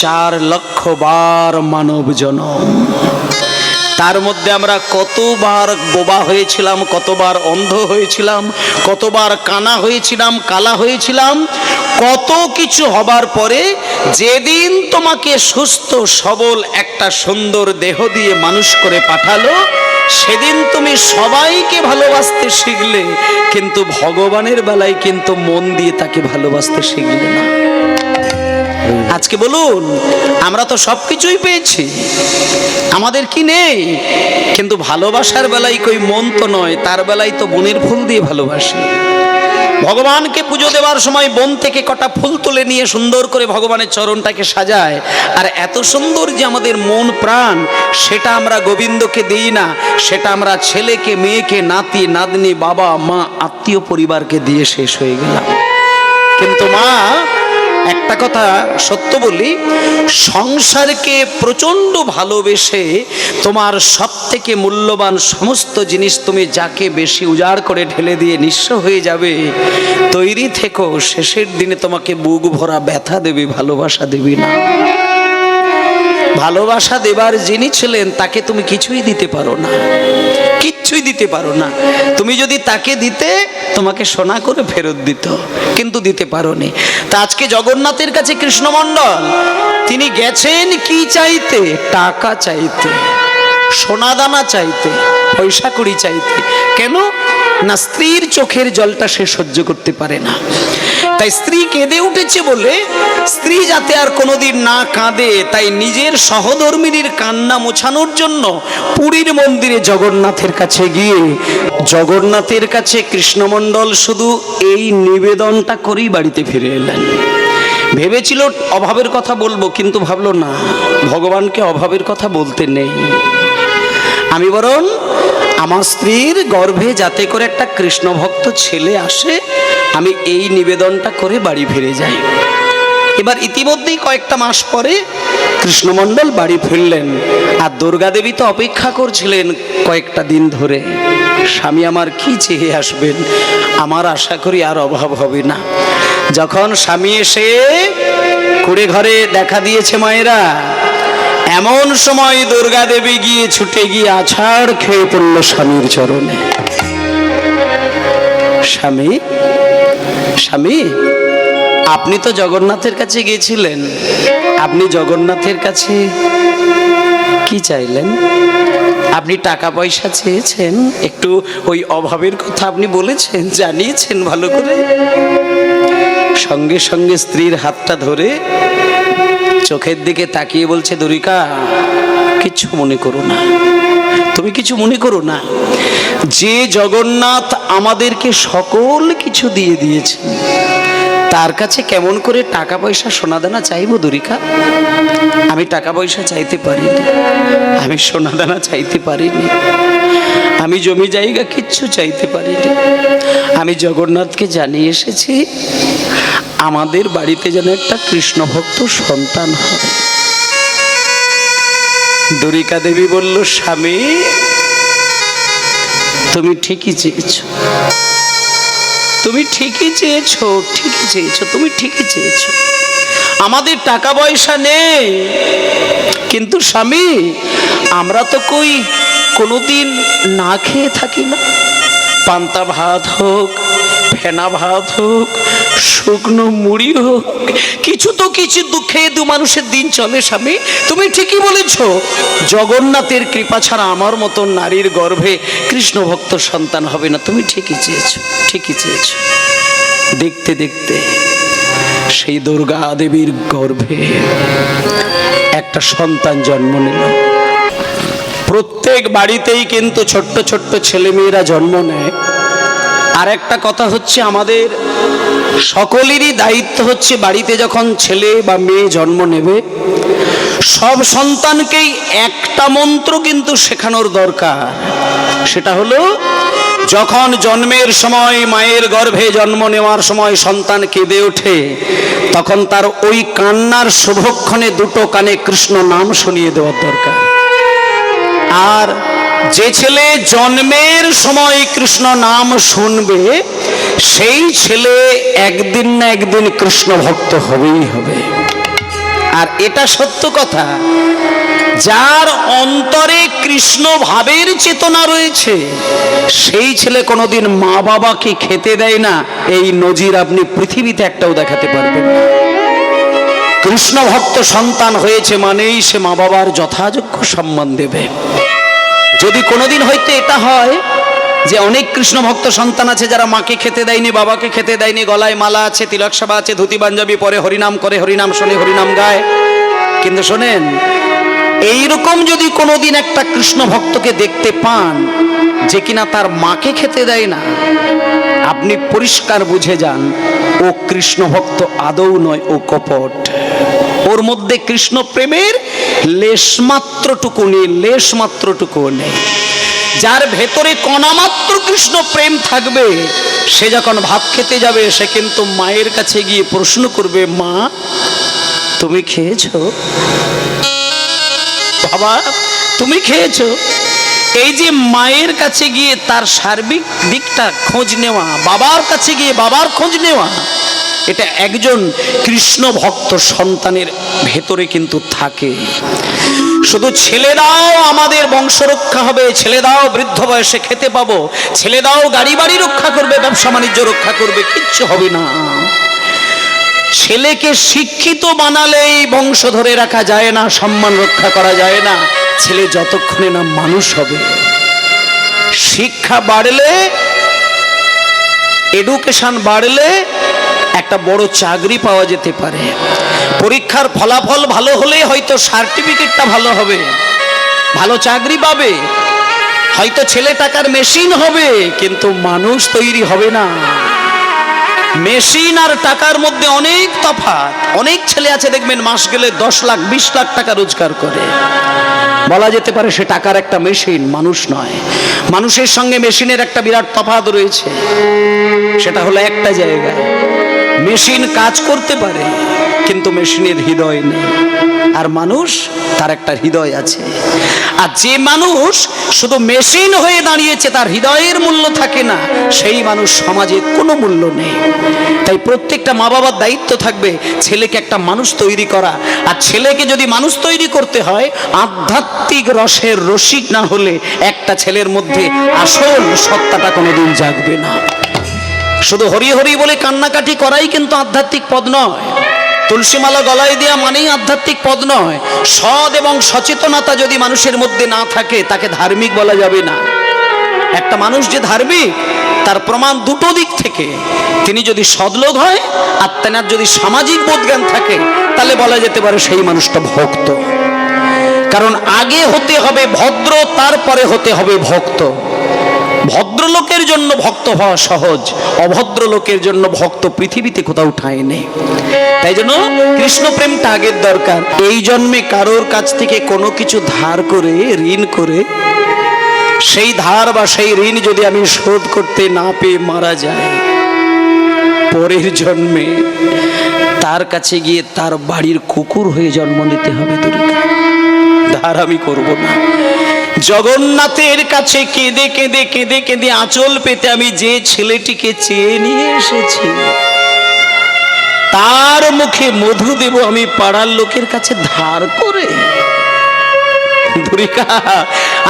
4 লক্ষ বার মানব জনম। তার মধ্যে আমরা কতবার বোবা হয়েছিলাম, কতবার অন্ধ হয়েছিলাম, কতবার কানা হয়েছিলাম, কালা হয়েছিলাম, কত কিছু হবার পরে যেদিন তোমাকে সুস্থ সবল একটা সুন্দর দেহ দিয়ে মানুষ করে পাঠালো, সেদিন তুমি সবাইকে ভালোবাসতে শিখলে, কিন্তু ভগবানের বেলায় কিন্তু মন দিয়ে তাকে ভালোবাসতে শিখলে না। আজকে বলুন, আমরা তো সবকিছুই পেয়েছি, আমাদের কি নেই? কিন্তু ভালোবাসার বেলায় কই মন তো নয়, তার বেলায় তো বনের ফুল দিয়ে ভালোবাসি। ভগবানকে পুজো দেওয়ার সময় বন থেকে কটা ফুল তুলে নিয়ে সুন্দর করে ভগবানের চরণটাকে সাজায়, আর এত সুন্দর যে আমাদের মন প্রাণ, সেটা আমরা গোবিন্দকে দিই না, সেটা আমরা ছেলেকে, মেয়েকে, নাতি নাতনি, বাবা মা, আত্মীয় পরিবারকে দিয়ে শেষ হয়ে গেলাম। কিন্তু মা, একটা কথা সত্য বলি, সংসারকে প্রচণ্ড ভালোবেসে তোমার সব থেকে মূল্যবান সমস্ত জিনিস তুমি যাকে বেশি উজাড় করে ঢেলে দিয়ে নিঃস্ব হয়ে যাবে, তৈরি থেকো, শেষের দিনে তোমাকে বুক ভরা ব্যথা দেবে, ভালোবাসা দেবে না। ভালোবাসা দেবার যিনি ছিলেন তাকে তুমি কিছুই দিতে পারো না, কিচ্ছুই দিতে পারো না। তুমি যদি তাকে দিতে, তোমাকে সোনা করে ফেরত দিত, কিন্তু দিতে পারোনি। তা আজকে জগন্নাথের কাছে কৃষ্ণমণ্ডল তিনি গেছেন কি চাইতে? টাকা চাইতে, সোনাদানা চাইতে, পয়সা কড়ি চাইতে। কেন না? স্ত্রীর চোখের জলটা সে সহ্য করতে পারে না। তাই স্ত্রী কেঁদে উঠেছে বলে, স্ত্রী যাতে আর কোনোদিন না কাঁদে, তাই নিজের সহধর্মিনীর কান্না মোছানোর জন্য পুরীর মন্দিরে জগন্নাথের কাছে গিয়ে, জগন্নাথের কাছে কৃষ্ণমণ্ডল শুধু এই নিবেদনটা করেই বাড়িতে ফিরে এলেন। ভেবেছিল অভাবের কথা বলবো, কিন্তু ভাবলো না, ভগবানকে অভাবের কথা বলতে নেই। আমি বরং আমার স্ত্রীর গর্ভে যাতে করে একটা কৃষ্ণ ভক্ত ছেলে আসে, আমি এই নিবেদনটা করে বাড়ি ফিরে যাই। এবার ইতিমধ্যেই কয়েকটা মাস পরে কৃষ্ণমণ্ডল বাড়ি ফিরলেন, আর দুর্গা দেবী তো অপেক্ষা করছিলেন কয়েকটা দিন ধরে, স্বামী আমার কি চেয়ে আসবেন, আমার আশা করি আর অভাব হবে না। যখন স্বামী এসে কুড়ে ঘরে দেখা দিয়েছে মায়েরা, এমন সময় দুর্গা দেবী গিয়ে ছুটে গিয়ে আছাড় খেয়ে পড়ল স্বামীর চরণে। স্বামী, স্বামী, আপনি তো জগন্নাথের কাছে গিয়েছিলেন, আপনি জগন্নাথের কাছে কি চাইলেন? আপনি টাকা পয়সা চেয়েছেন, একটু ওই অভাবের কথা আপনি বলেছেন, জানিয়েছেন ভালো করে। সঙ্গে সঙ্গে স্ত্রীর হাতটা ধরে চোখের দিকে তাকিয়ে বলছে, দ্বারিকা, কিছু মনে করো না, তুমি কিছু মনে করো না। যে জগন্নাথ আমাদেরকে সকল কিছু দিয়ে দিয়েছে, তার কাছে কেমন করে টাকা পয়সা সোনাদানা চাইবো দ্বারিকা? আমি টাকা পয়সা চাইতে পারিনি, আমি সোনাদানা চাইতে পারিনি, আমি জমি জায়গা কিচ্ছু চাইতে পারিনি। আমি জগন্নাথকে জানিয়ে এসেছি আমাদের বাড়িতে যেন একটা কৃষ্ণ ভক্ত সন্তান হয়। দ্বারিকা দেবী বলল, স্বামী, তুমি ঠিকই চেয়েছো, তুমি ঠিকই চেয়েছো, ঠিকই চেয়েছো, তুমি ঠিকই চেয়েছো। আমাদের টাকা পয়সা নেই, কিন্তু স্বামী, আমরা তো কোনোদিন না খেয়ে থাকি না। পান্তা ভাত হোক, ফেনা ভাত হোক, শুকনো মুড়ি হোক, কিছু তো কিছু দুঃখে দু মানুষের দিন চলে। স্বামী, তুমি ঠিকই বলেছ, জগন্নাথের কৃপা ছাড়া আমার মতো নারীর গর্ভে কৃষ্ণ ভক্ত সন্তান হবে না। তুমি ঠিকই চেয়েছো, ঠিকই চেয়েছো। দেখতে দেখতে সেই দুর্গা দেবীর গর্ভে একটা সন্তান জন্ম নিল। প্রত্যেক বাড়িতেই কিন্তু ছোট্ট ছোট্ট ছেলেমেয়েরা জন্ম নেয়। আর একটা কথা হচ্ছে, আমাদের সকলেরই দায়িত্ব হচ্ছে, বাড়িতে যখন ছেলে বা মেয়ে জন্ম নেবে, সব সন্তানকেই একটা মন্ত্র কিন্তু শেখানোর দরকার। সেটা হলো, যখন জন্মের সময়, মায়ের গর্ভে জন্ম নেওয়ার সময় সন্তান কেঁদে ওঠে, তখন তার ওই কান্নার শুভক্ষণে দুটো কানে কৃষ্ণ নাম শুনিয়ে দেওয়ার দরকার। আর যে ছেলে জন্মের সময় কৃষ্ণ নাম শুনবে, সেই ছেলে একদিন না একদিন কৃষ্ণ ভক্ত হবেই হবে। আর এটা সত্য কথা, যার অন্তরে কৃষ্ণ ভাবের চেতনা রয়েছে সেই ছেলে কোনোদিন মা বাবাকে খেতে দেয় না, এই নজির আপনি পৃথিবীতে একটাও দেখাতে পারবেন না। কৃষ্ণ ভক্ত সন্তান হয়েছে মানেই সে মা বাবার যথাযোগ্য সম্মান দেবে। যদি কোনোদিন হয়তো এটা হয় যে অনেক কৃষ্ণ ভক্ত সন্তান আছে যারা মাকে খেতে দেয়নি, বাবাকে খেতে দেয়নি, গলায় মালা আছে, তিলক সাবা আছে, ধুতি পাঞ্জাবি পরে, হরিনাম করে, হরিনাম শোনে, হরিনাম গায়, কিন্তু শোনেন এইরকম যদি কোনোদিন একটা কৃষ্ণ ভক্তকে দেখতে পান যে কিনা তার মাকে খেতে দেয় না, আপনি পরিষ্কার বুঝে যান ও কৃষ্ণ ভক্ত আদৌ নয়, ও কপট। ওর মধ্যে কৃষ্ণ প্রেমের লেশমাত্রটুকু নেই, লেশমাত্রটুকু নেই। যার ভেতরে কণামাত্র কৃষ্ণ প্রেম থাকবে সে যখন ভাত খেতে যাবে সে কিন্তু মায়ের কাছে গিয়ে প্রশ্ন করবে, মা তুমি খেয়েছো? বাবা তুমি খেয়েছো? এই যে মায়ের কাছে গিয়ে তার সার্বিক দিকটা খোঁজ নেওয়া, বাবার কাছে গিয়ে বাবার খোঁজ নেওয়া, এটা একজন কৃষ্ণ ভক্ত সন্তানের ভেতরে কিন্তু থাকে। শুধু ছেলে দাও আমাদের বংশ রক্ষা হবে, ছেলে দাও বৃদ্ধ বয়সে খেতে পাবো, ছেলে দাও গাড়ি বাড়ি রক্ষা করবে, ব্যবসা বাণিজ্য রক্ষা করবে, কিচ্ছু হবে না। ছেলেকে শিক্ষিত বানালেই বংশ ধরে রাখা যায় না, সম্মান রক্ষা করা যায় না। ছেলে যতক্ষণে না মানুষ হবে, শিক্ষা বাড়লে, এডুকেশন বাড়লে একটা বড় চাকরি পাওয়া যেতে পারে। পরীক্ষার ফলাফল ভালো হলে হয়তো সার্টিফিকেটটা ভালো হবে, ভালো চাকরি পাবে, হয়তো ছেলে টাকার মেশিন হবে, কিন্তু মানুষ তৈরি হবে না। মেশিন আর টাকার মধ্যে অনেক তফাৎ। অনেক ছেলে আছে দেখবেন মাস গেলে 10 লাখ 20 লাখ টাকা রোজগার করে, বলা যেতে পারে সে টাকার একটা মেশিন, মানুষ নয়। মানুষের সঙ্গে মেশিনের একটা বিরাট তফাৎ রয়েছে, সেটা হলো একটা জায়গায় মেশিন কাজ করতে পারে কিন্তু মেশিনের হৃদয় নেই, আর মানুষ তার একটা হৃদয় আছে। আর যে মানুষ শুধু মেশিন হয়ে দাঁড়িয়েছে, তার হৃদয়ের মূল্য থাকে না, সেই মানুষ সমাজে কোনো মূল্য নেই। তাই প্রত্যেকটা মা বাবার দায়িত্ব থাকবে ছেলেকে একটা মানুষ তৈরি করা। আর ছেলেকে যদি মানুষ তৈরি করতে হয়, আধ্যাত্মিক রসের রসিক না হলে একটা ছেলের মধ্যে আসল সত্তাটা কোনোদিন জাগবে না। শুধু হরি হরি বলে কান্নাকাটি করাই কিন্তু আধ্যাত্মিক পদ নয়, তুলসীমালা গলায় দেওয়া মানেই আধ্যাত্মিক পদ নয়। সৎ এবং সচেতনতা যদি মানুষের মধ্যে না থাকে তাকে ধার্মিক বলা যাবে না। একটা মানুষ যে ধার্মিক তার প্রমাণ দুটো দিক থেকে, তিনি যদি সদলোক হয় আর তেনার যদি সামাজিক বোধজ্ঞান থাকে তাহলে বলা যেতে পারে সেই মানুষটা ভক্ত। কারণ আগে হতে হবে ভদ্র, তারপরে হতে হবে ভক্ত। ভদ্রলোকের জন্য ভক্ত হওয়া সহজ, অভদ্র লোকের জন্য ভক্ত পৃথিবীতে কোথাও ঠাঁই নেই। তাই জন্য কৃষ্ণ প্রেমটা আগের দরকার। এই জন্মে কারোর কাছ থেকে কোনো কিছু ধার করে, ঋণ করে, সেই ধার বা সেই ঋণ যদি আমি শোধ করতে না পেয়ে মারা যাই, পরের জন্মে তার কাছে গিয়ে তার বাড়ির কুকুর হয়ে জন্ম নিতে হবে। ধার আমি করব না। জগন্নাথের কাছে কেঁদে কেঁদে কেঁদে কেঁদে আঁচল পেতে আমি যে ছেলেটিকে চেয়ে নিয়ে এসেছি, তার মুখে মধু দেব আমি পাড়ার লোকের কাছে ধার করে?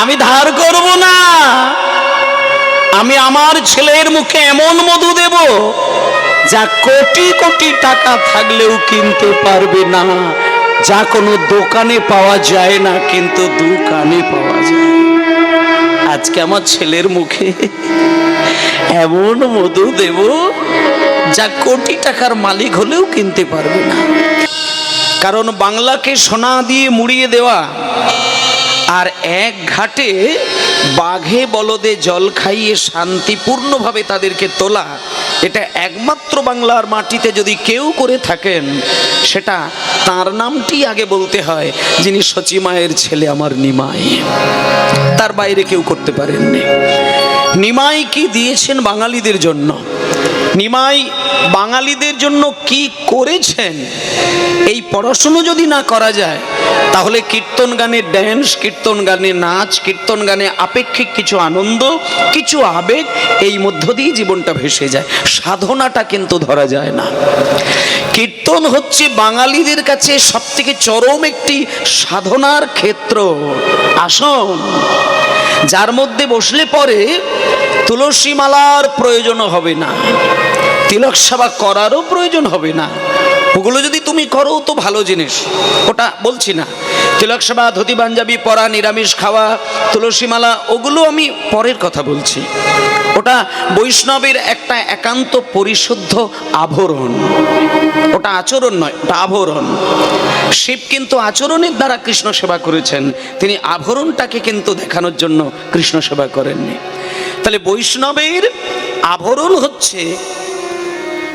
আমি ধার করব না। আমি আমার ছেলের মুখে এমন মধু দেব যা কোটি কোটি টাকা থাকলেও কিনতে পারবে না, যা কোনো দোকানে পাওয়া যায় না কিন্তু দোকানে পাওয়া যায়। আজকে আমার ছেলের মুখে এমন মধু দেব যা কোটি টাকার মালিক হলেও কিনতে পারবে না। কারণ বাংলাকে সোনা দিয়ে মুড়িয়ে দেওয়া আর এক ঘাটে বাঘে বলদে জল খাইয়ে শান্তিপূর্ণভাবে তাদেরকে তোলা, এটা একমাত্র বাংলার মাটিতে যদি কেউ করে থাকেন সেটা তার নামটি আগে বলতে হয়, যিনি সচিমায়ের ছেলে আমার নিমাই। তার বাইরে কেউ করতে পারেননি। নিমাই কি দিয়েছেন বাঙালিদের জন্য, নিমাই বাঙালিদের জন্য কি করেছেন, এই পড়াশুনো যদি না করা যায় তাহলে কীর্তন গানে ড্যান্স, কীর্তন গানে নাচ, কীর্তন গানে আপেক্ষিক কিছু আনন্দ, কিছু আবেগ, এই মধ্য দিয়ে জীবনটা ভেসে যায়, সাধনাটা কিন্তু ধরা যায় না। কীর্তন কীর্তন হচ্ছে বাঙালিদের কাছে সবথেকে চরম একটি সাধনার ক্ষেত্র, আসন, যার মধ্যে বসলে পরে তুলসী মালার প্রয়োজন হবে না, তিলক সেবা করারও প্রয়োজন হবে না। ওগুলো যদি তুমি করো তো ভালো জিনিস, ওটা বলছি না। তিলক সেবা, ধুতি পাঞ্জাবি পরা, নিরামিষ খাওয়া, তুলসী মালা, ওগুলো আমি পরের কথা বলছি। ওটা বৈষ্ণবের একটা একান্ত পরিশুদ্ধ আভরণ, ওটা আচরণ নয়, ওটা আভরণ। শিব কিন্তু আচরণের দ্বারা কৃষ্ণ সেবা করেছেন, তিনি আভরণটাকে কিন্তু দেখানোর জন্য কৃষ্ণ সেবা করেননি। তাহলে বৈষ্ণবের আভরণ হচ্ছে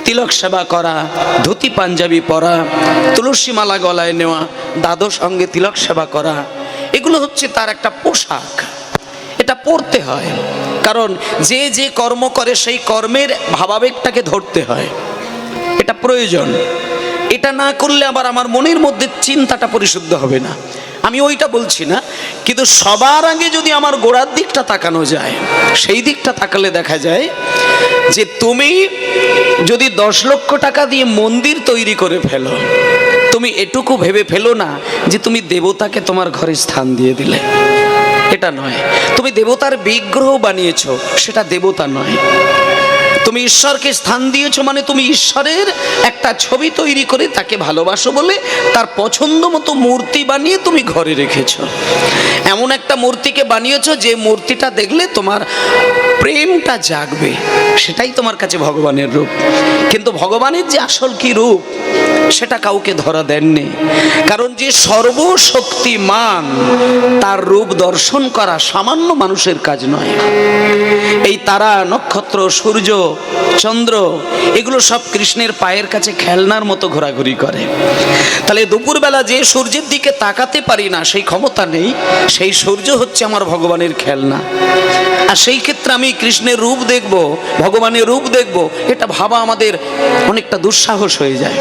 তিলক সেবা করা, ধুতি পাঞ্জাবি পরা, তুলসী মালা গলায় নেওয়া, দ্বাদশ অঙ্গে তিলক সেবা করা, এগুলো হচ্ছে তার একটা পোশাক। এটা পড়তে হয়, কারণ যে যে কর্ম করে সেই কর্মের ভাবাবেগটাকে ধরতে হয়, এটা প্রয়োজন। এটা না করলে আবার আমার মনের মধ্যে চিন্তাটা পরিশুদ্ধ হবে না, আমি ওইটা বলছি না। কিন্তু সবার আগে যদি আমার গোড়ার দিকটা তাকানো যায়, সেই দিকটা তাকালে দেখা যায় যে তুমি যদি 10 লক্ষ টাকা দিয়ে মন্দির তৈরি করে ফেলো, তুমি এটুকু ভেবে ফেলো না যে তুমি দেবতাকে তোমার ঘরে স্থান দিয়ে দিলে, এটা নয়। তুমি দেবতার বিগ্রহ বানিয়েছো, সেটা দেবতা নয়। তুমি ঈশ্বরকে স্থান দিয়েছো মানে তুমি ঈশ্বরের একটা ছবি তৈরি করে তাকে ভালোবাসো বলে তার পছন্দ মতো মূর্তি বানিয়ে তুমি ঘরে রেখেছো। এমন একটা মূর্তিকে বানিয়েছো যে মূর্তিটা দেখলে তোমার প্রেমটা জাগবে, সেটাই তোমার কাছে ভগবানের রূপ। কিন্তু ভগবানের যে আসল কি রূপ সেটা কাউকে ধরা দেননি, কারণ যে সর্বশক্তিমান তার রূপ দর্শন করা সামান্য মানুষের কাজ নয়। এই তারা, নক্ষত্র, সূর্য, চন্দ্র, এগুলো সব কৃষ্ণের পায়ের কাছে খেলনার মতো ঘোরাঘুরি করে। তাহলে দুপুরবেলা যে সূর্যের দিকে তাকাতে পারি না, সেই ক্ষমতা নেই, সেই সূর্য হচ্ছে আমার ভগবানের খেলনা। আর সেই ক্ষেত্রে আমি কৃষ্ণের রূপ দেখব, ভগবানের রূপ দেখব, এটা ভাবা আমাদের অনেকটা দুঃসাহস হয়ে যায়।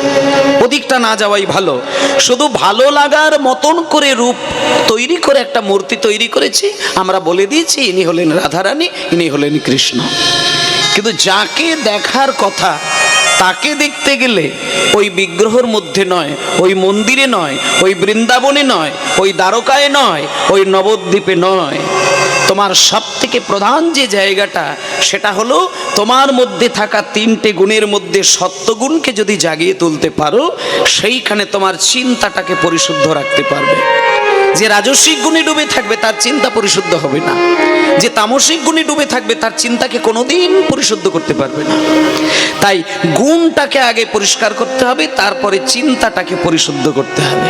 ওদিকটা না যাওয়াই ভালো। শুধু ভালো লাগার মতন করে রূপ তৈরি করে একটা মূর্তি তৈরি করেছি, আমরা বলে দিয়েছি ইনি হলেন রাধারানী, ইনি হলেন কৃষ্ণ। কিন্তু যাকে দেখার কথা তাকে দেখতে গেলে ওই বিগ্রহের মধ্যে নয়, ওই মন্দিরে নয়, ওই বৃন্দাবনে নয়, ওই দ্বারকায় নয়, ওই নবদ্বীপে নয়। তোমার সব থেকে প্রধান যে জায়গাটা সেটা হলো তোমার মধ্যে থাকা 3টে গুণের মধ্যে সত্যগুণকে যদি জাগিয়ে তুলতে পারো, সেইখানে তোমার চিন্তাটাকে পরিশুদ্ধ রাখতে পারবে। যে রাজসিক গুণে ডুবে থাকবে তার চিন্তা পরিশুদ্ধ হবে না, যে তামসিক গুণে ডুবে থাকবে তার চিন্তাকে কোনোদিন পরিশুদ্ধ করতে পারবে না। তাই গুণটাকে আগে পরিষ্কার করতে হবে, তারপরে চিন্তাটাকে পরিশুদ্ধ করতে হবে।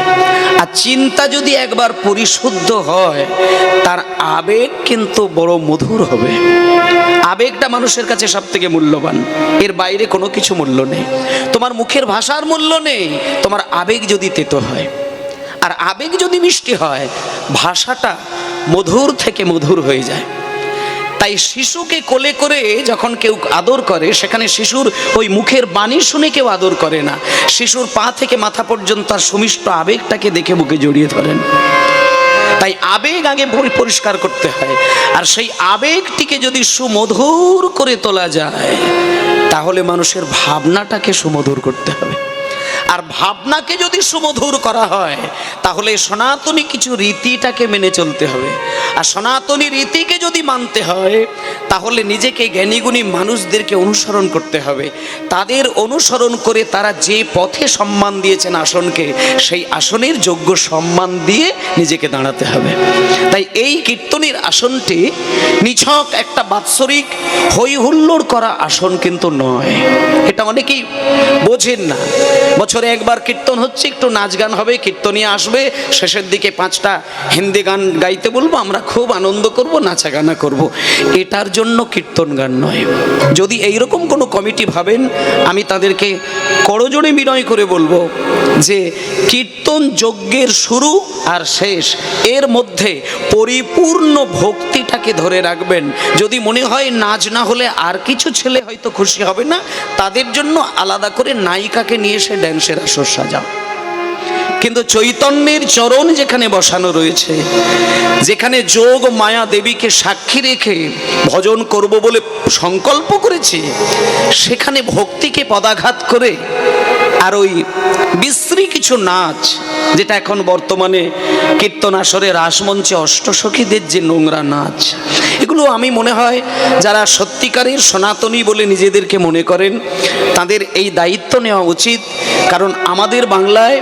আর চিন্তা যদি একবার পরিশুদ্ধ হয়, তার আবেগ কিন্তু বড় মধুর হবে। আবেগটা মানুষের কাছে সব থেকে মূল্যবান, এর বাইরে কোনো কিছু মূল্য নেই। তোমার মুখের ভাষার মূল্য নেই, তোমার আবেগ যদি তেতো হয়। আর আবেগ যদি মিষ্টি হয়, ভাষাটা মধুর থেকে মধুর হয়ে যায়। তাই শিশুকে কোলে করে যখন কেউ আদর করে, সেখানে শিশুর ওই মুখের বাণী শুনে কেউ আদর করে না, শিশুর পা থেকে মাথা পর্যন্ত তার সুমিষ্ট আবেগটাকে দেখে বুকে জড়িয়ে ধরেন। তাই আবেগ আগে পরিষ্কার করতে হয়। আর সেই আবেগটিকে যদি সুমধুর করে তোলা যায়, তাহলে মানুষের ভাবনাটাকে সুমধুর করতে হবে। আর ভাবনাকে যদি সুমধুর করা হয়, তাহলে সনাতনী কিছু রীতিটাকে মেনে চলতে হবে। আর সনাতনী রীতিকে যদি মানতে হয়, তাহলে নিজেকে জ্ঞানীগুণী মানুষদেরকে অনুসরণ করতে হবে। তাদের অনুসরণ করে তারা যে পথে সম্মান দিয়েছেন আসনকে, সেই আসনের যোগ্য সম্মান দিয়ে নিজেকে দাঁড়াতে হবে। তাই এই কীর্তনের আসনটি নিছক একটা বাৎসরিক হই হুল্লোড় করা আসন কিন্তু নয়। এটা অনেকেই বোঝেন না। বছরে একবার কীর্তন হচ্ছে, একটু নাচ গান হবে, কীর্তনিয়া আসবে, শেষের দিকে 5টা হিন্দি গান গাইতে বলবো, আমরা খুব আনন্দ করব, নাচা গানা করব। এটার জন্য কীর্তন গান নয়। যদি এইরকম কোনো কমিটি ভাবেন, আমি তাদেরকে করজোড়ে বিনয় করে বলবো যে কীর্তন যজ্ঞের শুরু আর শেষ, এর মধ্যে পরিপূর্ণ ভক্তিটাকে ধরে রাখবেন। যদি মনে হয় নাচ না হলে আর কিছু ছেলে হয়তো খুশি হবে না, তাদের জন্য আলাদা করে নায়িকাকে নিয়ে এসে ড্যান্সের আসর সাজাও। কিন্তু চৈতন্যের চরণ যেখানে বসানো রয়েছে, যেখানে যোগ মায়া দেবীকে সাক্ষী রেখে ভজন করব বলে সংকল্প করেছি, সেখানে ভক্তিকে পদাঘাত করে আর ওই বিশ্রী কিছু নাচ, যেটা এখন বর্তমানে কীর্তন আসরে রাসমঞ্চে অষ্টসখীদের যে নোংরা নাচ, এগুলো আমি মনে হয় যারা সত্যিকারের সনাতনী বলে নিজেদেরকে মনে করেন তাদের এই দায়িত্ব নেওয়া উচিত। কারণ আমাদের বাংলায়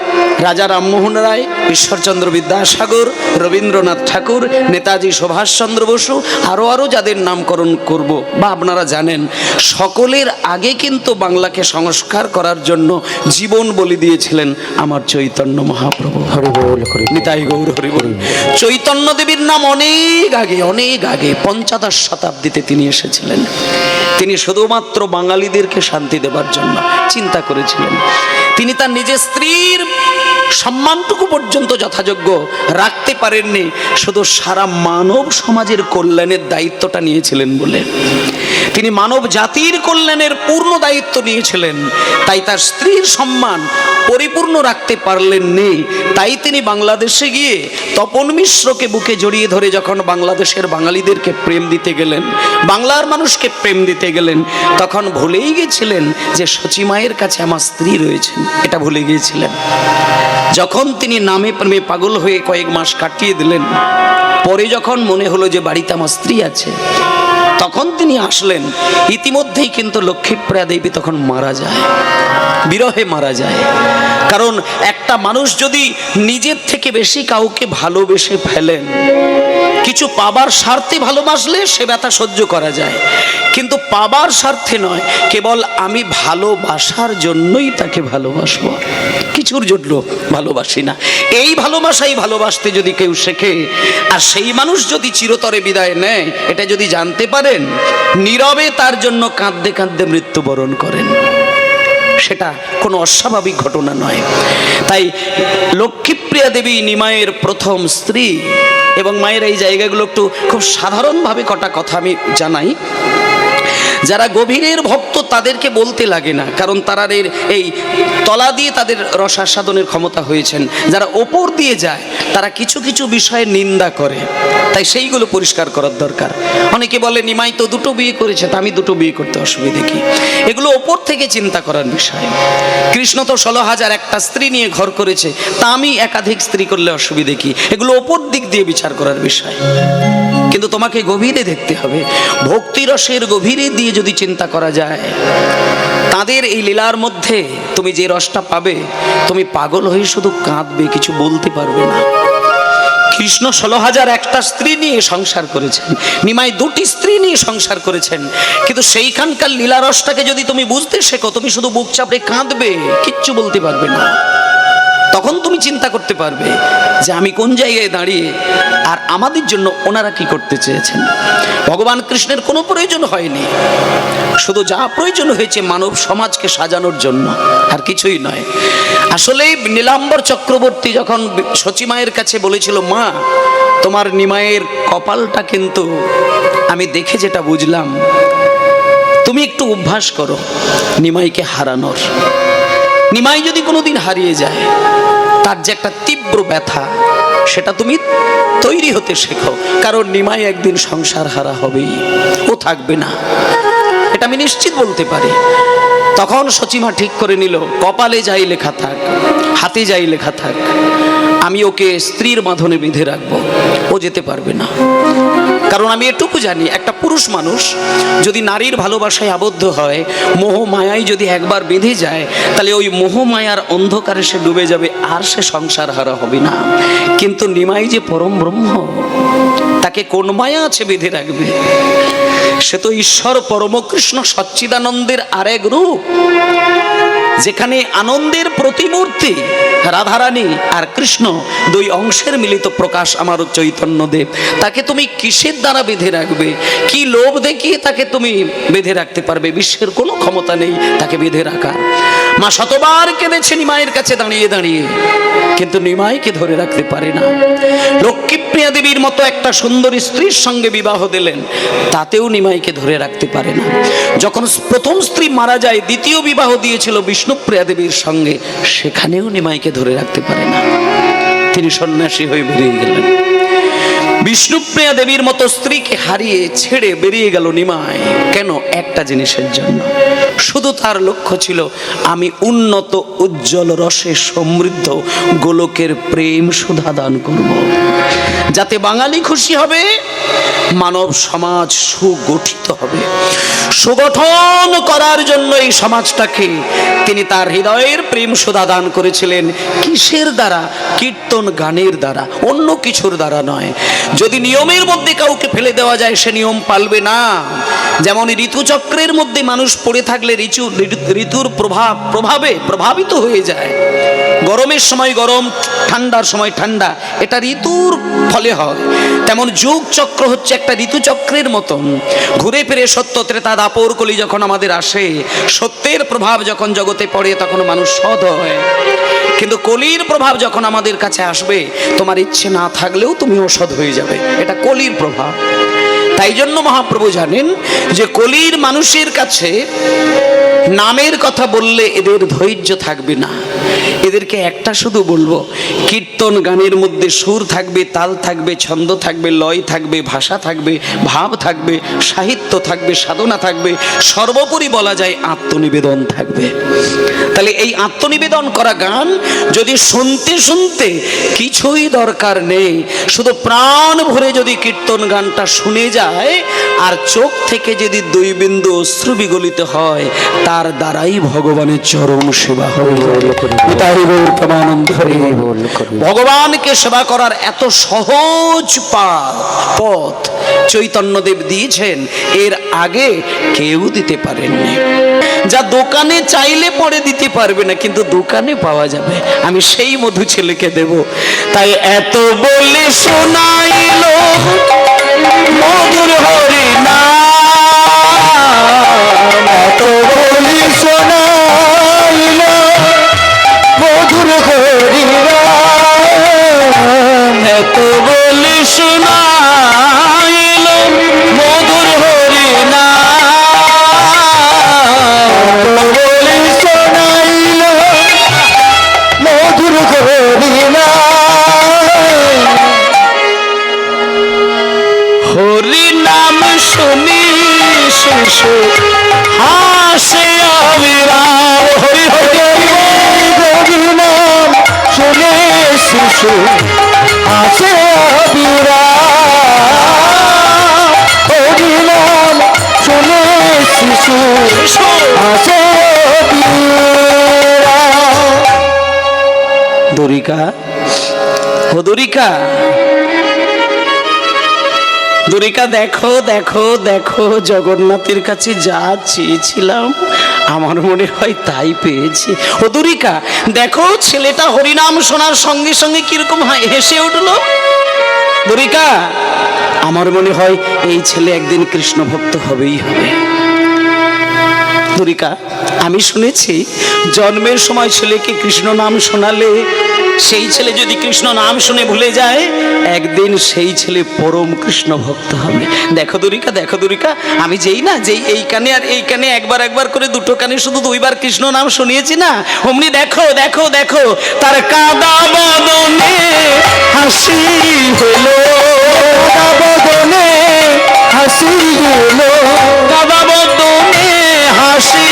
রাজা রামমোহন রায়, ঈশ্বরচন্দ্র বিদ্যাসাগর, রবীন্দ্রনাথ ঠাকুর, নেতাজি সুভাষচন্দ্র বসু, আরও যাদের নামকরণ করব বা আপনারা জানেন, সকলের আগে কিন্তু বাংলাকে সংস্কার করার জন্য জীবন বলি দিয়েছিলেন আমার চৈতন্য মহাপ্রভু। নিতাই গৌর হরি বল। চৈতন্য দেবীর নাম অনেক আগে ৫৫ শতাব্দীতে তিনি এসেছিলেন। তিনি শুধুমাত্র বাঙালিদেরকে শান্তি দেবার জন্য চিন্তা করেছিলেন। তিনি তার নিজের স্ত্রীর সম্মানটুকু পর্যন্ত যথাযোগ্য রাখতে পারেননি, শুধু সারা মানব সমাজের কল্যাণের দায়িত্বটা নিয়েছিলেন বলে। তিনি মানব জাতির কল্যাণের পূর্ণ দায়িত্ব নিয়েছিলেন, তাই তার স্ত্রীর সম্মান পরিপূর্ণ রাখতে পারলেন নি। তাই তিনি বাংলাদেশে গিয়ে তপন মিশ্রকে বুকে জড়িয়ে ধরে যখন বাংলাদেশের বাঙালিদেরকে প্রেম দিতে গেলেন, বাংলার মানুষকে প্রেম দিতে গেলেন, তখন ভুলেই গেছিলেন যে সচিমায়ের কাছে আমার স্ত্রী রয়েছেন, এটা ভুলে গিয়েছিলেন। যখন তিনি নামে প্রেমে পাগল হয়ে কয়েক মাস কাটিয়ে দিলেন, পরে যখন মনে হলো যে বাড়িতে আমার স্ত্রী আছে, তখন তিনি আসলেন। ইতিমধ্যেই কিন্তু লক্ষ্মীপ্রিয়া দেবী তখন মারা যায়, বিরহে মারা যায়। কারণ একটা মানুষ যদি নিজের থেকে বেশি কাউকে ভালোবেসে ফেলেন, কিছু পাবার স্বার্থে ভালোবাসলে সে ব্যথা সহ্য করা যায়, কিন্তু পাবার স্বার্থে নয়, কেবল আমি ভালোবাসার জন্যই তাকে ভালোবাসবো, কিছুর জন্য ভালোবাসি না। এই ভালোবাসাই ভালোবাসতে যদি কেউ শেখে, আর সেই মানুষ যদি চিরতরে বিদায় নেয়, এটা যদি জানতে পারেন, নীরবে তার জন্য কাঁদতে কাঁদতে মৃত্যুবরণ করেন, সেটা কোনো অস্বাভাবিক ঘটনা নয়। তাই লক্ষ্মীপ্রিয়া দেবী নিমাইয়ের প্রথম স্ত্রী। এবং মায়ের এই জায়গাগুলো একটু খুব সাধারণভাবে কটা কথা আমি জানাই। যারা গভীরের ভক্ত তাদেরকে বলতে লাগে না, কারণ তারা এই তলা দিয়ে তাদের রসাস্বাদনের ক্ষমতা হয়েছেন। যারা ওপর দিয়ে যায় তারা কিছু কিছু বিষয়ে নিন্দা করে, তাই সেইগুলো পরিষ্কার করার দরকার। অনেকে বলে নিমাই তো দুটো বিয়ে করেছে, তা আমি দুটো বিয়ে করতে অসুবিধে কি? এগুলো ওপর থেকে চিন্তা করার বিষয়। কৃষ্ণ তো 16,000 একটা স্ত্রী নিয়ে ঘর করেছে, তা আমি একাধিক স্ত্রী করলে অসুবিধে কি? এগুলো ওপর দিক দিয়ে বিচার করার বিষয়। কিন্তু তোমাকে গভীরে দেখতে হবে। ভক্তিরসের গভীরে দিয়ে যদি চিন্তা করা যায়, তাদের এই লীলার মধ্যে তুমি যে রসটা পাবে, তুমি পাগল হয়ে শুধু কাঁদবে, কিছু বলতে পারবে না। কৃষ্ণ 16,000 একটা স্ত্রী নিয়ে সংসার করেছেন, নিমাই 2টি স্ত্রী নিয়ে সংসার করেছেন, কিন্তু সেইখানকার লীলারসটাকে যদি তুমি বুঝতে শেখো, তুমি শুধু বুক চাপড়ে কাঁদবে, কিচ্ছু বলতে পারবে না। তখন তুমি চিন্তা করতে পারবে যে আমি কোন জায়গায় দাঁড়িয়ে, আর আমাদের জন্য ওনারা কি করতে চেয়েছেন। ভগবান কৃষ্ণের কোনো প্রয়োজন হয়নি, শুধু যা প্রয়োজন হয়েছে মানব সমাজকে সাজানোর জন্য, আর কিছুই নয়। আসলে নীলাম্বর চক্রবর্তী যখন সচিমায়ের কাছে বলেছিল, মা তোমার নিমাইয়ের কপালটা কিন্তু আমি দেখে যেটা বুঝলাম, তুমি একটু অভ্যাস করো নিমাইকে হারানোর। নিমাই যদি কোনোদিন হারিয়ে যায়, তার যে একটা তীব্র ব্যথা, সেটা তুমি তৈরি হতে শেখো। কারণ নিমাই একদিন সংসার হারা হবেই, ও থাকবে না, এটা আমি নিশ্চিত বলতে পারি। তখন সচিমা ঠিক করে নিল, কপালে যাই লেখা থাক, হাতে যাই লেখা থাক, আমি ওকে স্ত্রীর বাঁধনে বেঁধে রাখবো, ও যেতে পারবে না। কারণ আমি এটুকু জানি, একটা পুরুষ মানুষ যদি নারীর ভালোবাসায় আবদ্ধ হয়, মোহ মায়ায় যদি একবার বেঁধে যায়, তাহলে ওই মোহ মায়ার অন্ধকারে সে ডুবে যাবে, আর সে সংসার হারা হবে না। কিন্তু নিমাই যে পরম ব্রহ্ম, তাকে কোন মায়া আছে বেঁধে রাখবে? সে তো ঈশ্বর পরমকৃষ্ণ সচ্চিদানন্দের আরেক রূপ, যেখানে আনন্দের প্রতিমূর্তি রাধারানী আর কৃষ্ণ, দুই অংশের মিলিত প্রকাশ আমার চৈতন্যদেব। তাকে তুমি কিসের দ্বারা বেঁধে রাখবে? কি লোভ দেখিয়ে তাকে তুমি বেঁধে রাখতে পারবে? বিশ্বের কোনো ক্ষমতা নেই তাকে বেঁধে রাখার। মা শতবার কেঁদেছে নিমাইয়ের কাছে দাঁড়িয়ে দাঁড়িয়ে, কিন্তু নিমাইকে ধরে রাখতে পারে না। লক্ষ্মীপ্রিয়া দেবীর মতো একটা সুন্দর স্ত্রীর সঙ্গে বিবাহ দিলেন, তাতেও নিমাইকে ধরে রাখতে পারে না। যখন প্রথম স্ত্রী মারা যায়, দ্বিতীয় বিবাহ দিয়েছিল বিষ্ণুপ্রিয়া দেবীর সঙ্গে, সেখানেও নিমাইকে ধরে রাখতে পারে না। তিনি সন্ন্যাসী হয়ে বেরিয়ে গেলেন। বিষ্ণুপ্রিয়া দেবীর মতো স্ত্রীকে হারিয়ে ছেড়ে বেরিয়ে গেল নিমাই। কেন? একটা জিনিসের জন্য, শুধু তার লক্ষ্য ছিল আমি উন্নত উজ্জ্বল রসে সমৃদ্ধ গোলকের প্রেম সুধা দান করব, যাতে বাঙালি খুশি হবে, মানব সমাজ সুগঠিত হবে। সুগঠন করার জন্য এই সমাজটাকে তিনি তার হৃদয়ের প্রেম সুধা দান করেছিলেন। কিসের দ্বারা? কীর্তন গানের দ্বারা, অন্য কিছুর দ্বারা নয়। যদি নিয়মের মধ্যে কাউকে ফেলে দেওয়া যায় সে নিয়ম পালবে না। যেমন ঋতুচক্রের মধ্যে মানুষ পড়ে থাকলে ঋতুর প্রভাবে প্রভাবিত হয়ে যায়। গরমের সময় গরম, ঠান্ডার সময় ঠান্ডা, এটা ঋতুর ফলে হয়। তেমন যুগ চক্র হচ্ছে একটা ঋতুচক্রের মতন, ঘুরে ফিরে সত্য ত্রেতা দাপর কলি যখন আমাদের আসে, সত্যের প্রভাব যখন জগতে পড়ে তখন মানুষ সৎ হয়। কিন্তু কলির প্রভাব যখন আমাদের কাছে আসবে, তোমার ইচ্ছে না থাকলেও তুমি অসৎ হয়ে যাবে, এটা কলির প্রভাব। তাই জন্য মহাপ্রভু জানেন যে কলির মানুষের কাছে নামের কথা বললে এদের ধৈর্য থাকবে না। এদেরকে একটা শুধু বলবো, কীর্তন গানের মধ্যে সুর থাকবে, তাল থাকবে, ছন্দ থাকবে, লয় থাকবে, ভাষা থাকবে, ভাব থাকবে, সাহিত্য থাকবে, সাধনা থাকবে, সর্বোপরি বলা যায় আত্মনিবেদন থাকবে। তাহলে এই আত্মনিবেদন করা গান যদি শুনতে শুনতে কিছুই দরকার নেই, শুধু প্রাণ ভরে যদি কীর্তন গানটা শুনে যায় আর চোখ থেকে যদি 2 বিন্দু অশ্রু বিগলিত হয়, তার দ্বারাই ভগবানের চরম সেবা হবে। ভগবানকে সেবা করার এত সহজ পথ চৈতন্যদেব দিয়েছেন, এর আগে কেউ দিতে পারেননি। যা দোকানে চাইলে পরে দিতে পারবে না, কিন্তু দোকানে পাওয়া যাবে। আমি সেই মধু ছেলেকে দেব। তাই এত বলে শোনাইল মধুর হরি নাম, এত বলে শোনাইল মধুর হরি নাম, এত বলে শোনাইল মধুর হরি নাম, বলে শোনাইল মধুর হরি নাম। হরি নাম শুনি শিশু হাসে অবিরাম, হরি হরি হরি নাম শুনে শিশু হাসে অবিরাম, হরি নাম শুনে শিশু হাসে অবিরাম। দরিকা, ও দরিকা, দরিকা দেখো দেখো দেখো, জগন্নাথের কাছে যা চেয়েছিলাম আমার মনে হয় তাই পেয়েছি। ও দরিকা দেখো, ছেলেটা হরিনাম শোনার সঙ্গে সঙ্গে কিরকম হেসে উঠলো। দরিকা, আমার মনে হয় এই ছেলে একদিন কৃষ্ণ ভক্ত হবেই হবে। দরিকা, আমি শুনেছি জন্মের সময় ছেলেকে কৃষ্ণ নাম শোনালে সেই ছেলে যদি কৃষ্ণ নাম শুনে ভুলে যায়, একদিন সেই ছেলে পরম কৃষ্ণ ভক্ত হবে। দেখো দরিকা, দেখো দরিকা, আমি যেই এই কানে আর এই কানে একবার একবার করে দুটো কানে শুধু 2 বার কৃষ্ণ নাম শুনিয়েছি না, অমনি দেখো দেখো দেখো তার কাদা বদনে হাসি হলো, কাদা বদনে হাসি হলো, কাদা বদনে হাসি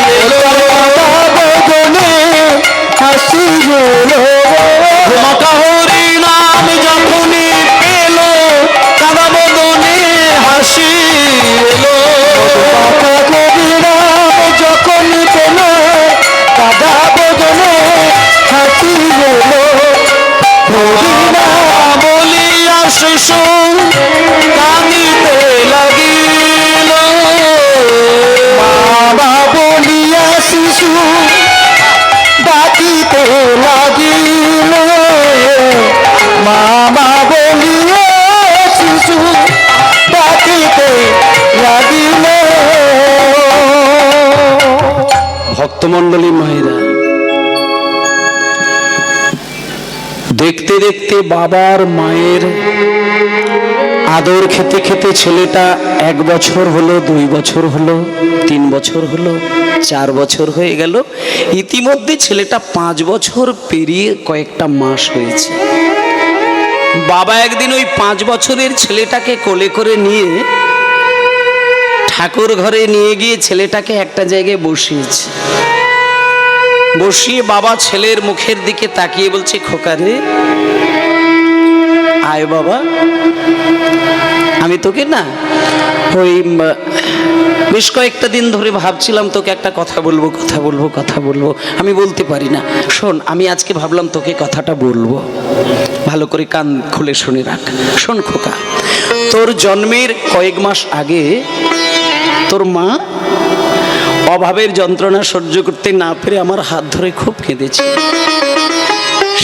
হলো, কাদা বদনে হাসি হলো। হরি নাম যখনই পেল কাদা বদনে হাসি এলো, হরি নাম যখন পেল কাদা বদনে হাসি এলো। হরি নাম বলিয়া শিশু কাঁদিতে লাগিল, বাবা বলিয়া শিশু ডাকিতে লাগিল, মামা বলিয়া শিশু ডাকিতে লাগিল। ভক্তমণ্ডলী মায়েরা, দেখতে দেখতে বাবার মায়ের আদর খেতে খেতে ছেলেটা 1 বছর হলো, 2 বছর হলো, 3 বছর হলো, 4 বছর হয়ে গেল। ইতিমধ্যে ছেলেটা 5 বছর পেরিয়ে কয়েকটা মাস হয়েছে। বাবা একদিন ওই 5 বছরের ছেলেটাকে কোলে করে নিয়ে ঠাকুর ঘরে নিয়ে গিয়ে ছেলেটাকে একটা জায়গায় বসিয়েছে। বসিয়ে বাবা ছেলের মুখের দিকে তাকিয়ে বলছে, খোকা রে আয় বাবা, আমি তোকে না ওই বেশ কয়েকটা দিন ধরে ভাবছিলাম তোকে একটা কথা বলবো কথা বলবো কথা বলবো, আমি বলতে পারি না। শোন, আমি আজকে ভাবলাম তোকে কথাটা বলবো, ভালো করে কান খুলে শুনে রাখ। শোন খোকা, তোর জন্মের কয়েক মাস আগে তোর মা অভাবের যন্ত্রণা সহ্য করতে না পেরে আমার হাত ধরে খুব কেঁদেছে।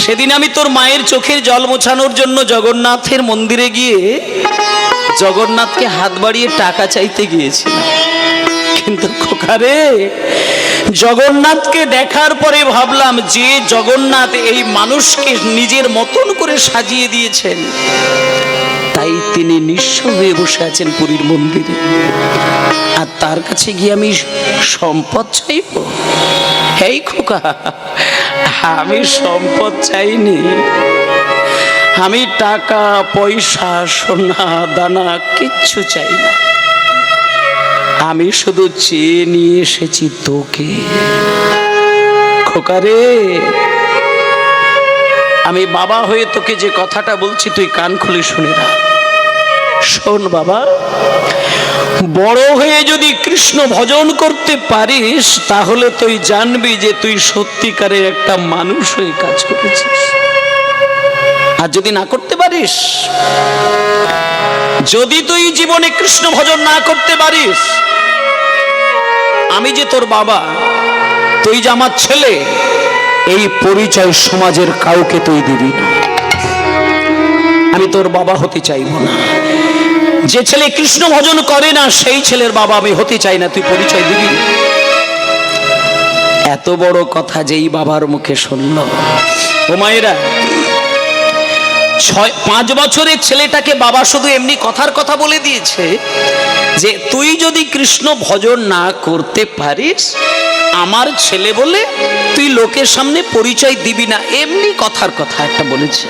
সেদিন আমি তোর মায়ের চোখের জল মোছানোর জন্য জগন্নাথের মন্দিরে গিয়ে জগন্নাথকে হাত বাড়িয়ে টাকা চাইতে গিয়েছিলাম। কিন্তু খোকারে, জগন্নাথকে দেখার পরে ভাবলাম যে জগন্নাথ এই মানুষকে নিজের মতন করে সাজিয়ে দিয়েছেন, তাই তিনি নিঃস্ব হয়ে বসে আছেন পুরীর মন্দিরে, আর তার কাছে গিয়ে আমি সম্পদ চাইব? এই খোকা, আমি সম্পদ চাইনি, আমি টাকা পয়সা সোনা দানা কিচ্ছু চাই না, আমি শুধু চেয়ে নিয়ে এসেছি তোকে। খোকারে, আমি বাবা হয়ে তোকে যে কথাটা বলছি তুই কান খুলে শুনে রাখ। শোন বাবা, বড় হয়ে যদি কৃষ্ণ ভজন করতে পারিস তাহলে তুই জানবি যে তুই সত্যিকারের একটা মানুষ হয়ে কাজ করেছিস। আর যদি না করতে পারিস, যদি তুই জীবনে কৃষ্ণ ভজন না করতে পারিস, আমি যে তোর বাবা, তুই যে আমার ছেলে, এই পরিচয় সমাজের কাউকে তুই দিবি না। আমি তোর বাবা হতে চাইব না। যে ছেলে কৃষ্ণ ভজন করে না সেই ছেলের বাবা আমি হতে চাই না, তুই পরিচয় দিবি না। এত বড় কথা যেই বাবার মুখে শুনল, ও মায়েরা, 5 বছরের ছেলেটাকে বাবা শুধু এমনি কথার কথা বলে দিয়েছে যে তুই যদি কৃষ্ণ ভজন না করতে পারিস, আমার ছেলে বলে তুই লোকের সামনে পরিচয় দিবি না, এমনি কথার কথা একটা বলেছে।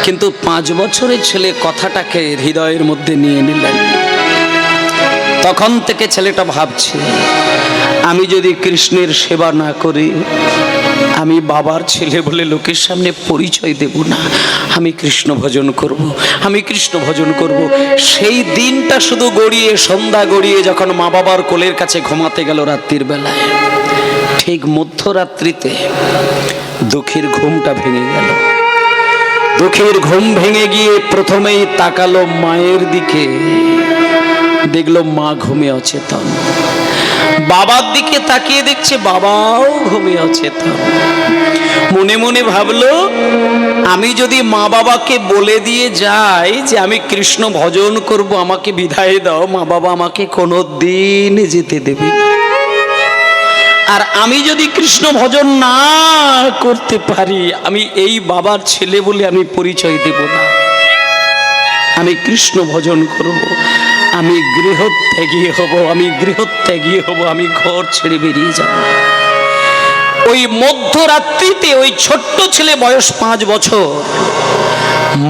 কিন্তু 5 বছরের ছেলে কথাটাকে হৃদয়ের মধ্যে নিয়ে নিলেন। তখন থেকে ছেলেটা ভাবছে, আমি যদি কৃষ্ণের সেবা না করি, আমি বাবার ছেলে বলে লোকের সামনে পরিচয় দেব না, আমি কৃষ্ণ ভজন করব, আমি কৃষ্ণ ভজন করব। সেই দিনটা শুধু গড়িয়ে সন্ধ্যা গড়িয়ে যখন মা বাবার কোলের কাছে ঘুমাতে গেল রাত্রির বেলায়, ঠিক মধ্যরাত্রিতে দুঃখের ঘুমটা ভেঙে গেল। দুঃখের ঘুম ভেঙে গিয়ে প্রথমেই তাকালো মায়ের দিকে, দেখলো মা ঘুমে অচেতন। বাবার দিকে তাকিয়ে দেখছে বাবাও ঘুমে অচেতন। মনে মনে ভাবলো, আমি যদি মা বাবাকে বলে দিয়ে যাই যে আমি কৃষ্ণ ভজন করব, আমাকে বিদায় দাও, মা বাবা আমাকে কোনো দিন যেতে দেবে না। আর আমি যদি কৃষ্ণ ভজন না করতে পারি, আমি এই বাবার ছেলে বলে আমি পরিচয় দেব না, আমি কৃষ্ণ ভজন করব, আমি গৃহত্যাগী হব, আমি গৃহত্যাগী হব, আমি ঘর ছেড়ে বেরিয়ে যাব। ওই মধ্যরাত্রিতে ওই ছোট্ট ছেলে, বয়স 5 বছর,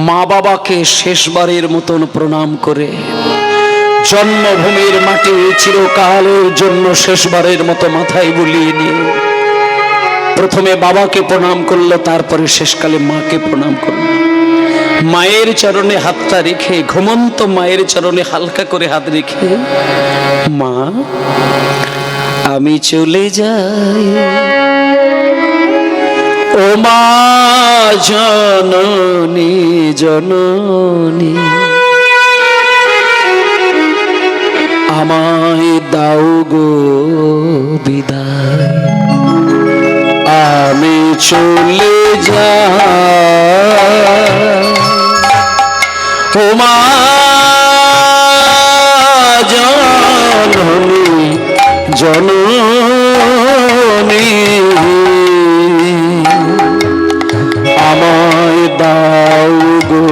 মা বাবাকে শেষবারের মতন প্রণাম করে জন্মভূমির মাটি চিরকালের জন্য শেষবারের মতো মাথায় বুলিয়ে নিয়ে প্রথমে বাবাকে প্রণাম করলো, তারপরে শেষকালে মাকে প্রণাম করলো। মায়ের চরণে হাতটা রেখে, ঘুমন্ত মায়ের চরণে হালকা করে হাত রেখে, মা আমি চলে যাই, ও মা জননী জননী, আমায় দাও গো বিদায়, আমি চলে যাই, ও মা জননী জননী, আমায় দাও গো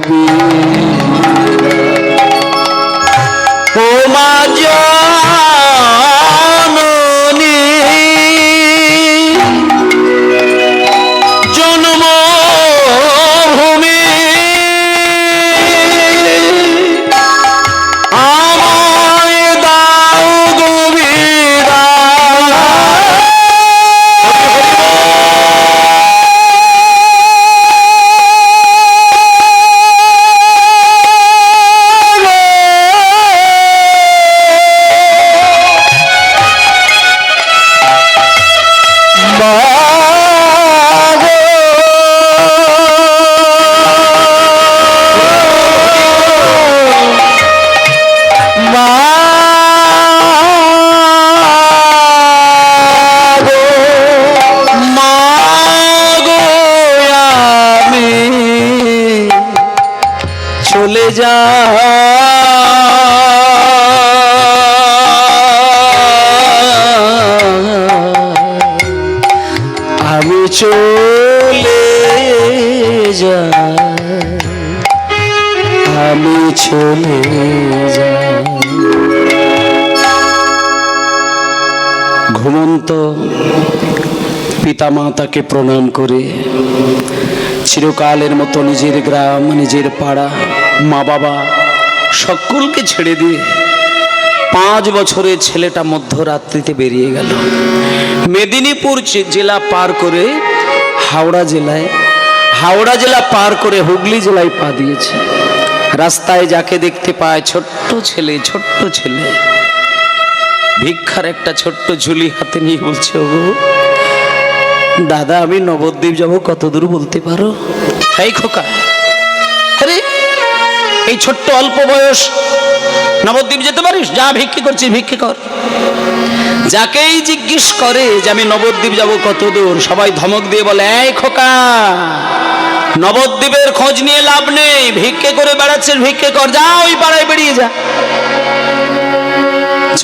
বিদায়, ও মা জননী জন্মভূমি চলে যা আমি চলে যা আমি চলে যা ঘুমন্ত পিতামাতাকে প্রণাম করে চিরকালের মতো নিজের গ্রাম নিজের পাড়া মা বাবা সকলকে ছেড়ে দিয়ে 5 বছরের ছেলেটা মধ্যরাত্রিতে বেরিয়ে গেল। মেদিনীপুর জেলা পার করে হাওড়া জেলা পার করে হুগলি জেলায় পা দিয়েছে। রাস্তায় যাকে দেখতে পায় ছোট্ট ছেলে ভিক্ষার একটা ছোট্ট ঝুলি হাতে নিয়ে বলছে, ওগো দাদা আমি নবদ্বীপ যাব, কত দূর বলতে পারো? এই খোকা, আরে এই ছোট্ট অল্প বয়স নবদ্বীপ যেতে পারিস? যা ভিক্ষে করছিস ভিক্ষে কর। যাকেই জিজ্ঞেস করে যে আমি নবদ্বীপ যাব কত দূর, সবাই ধমক দিয়ে বলে, এই খোকা নবদ্বীপের খোঁজ নিয়ে লাভ নেই, ভিক্ষে করে বেড়াচ্ছিস ভিক্ষে কর, যা ওই পাড়ায় বেরিয়ে যা।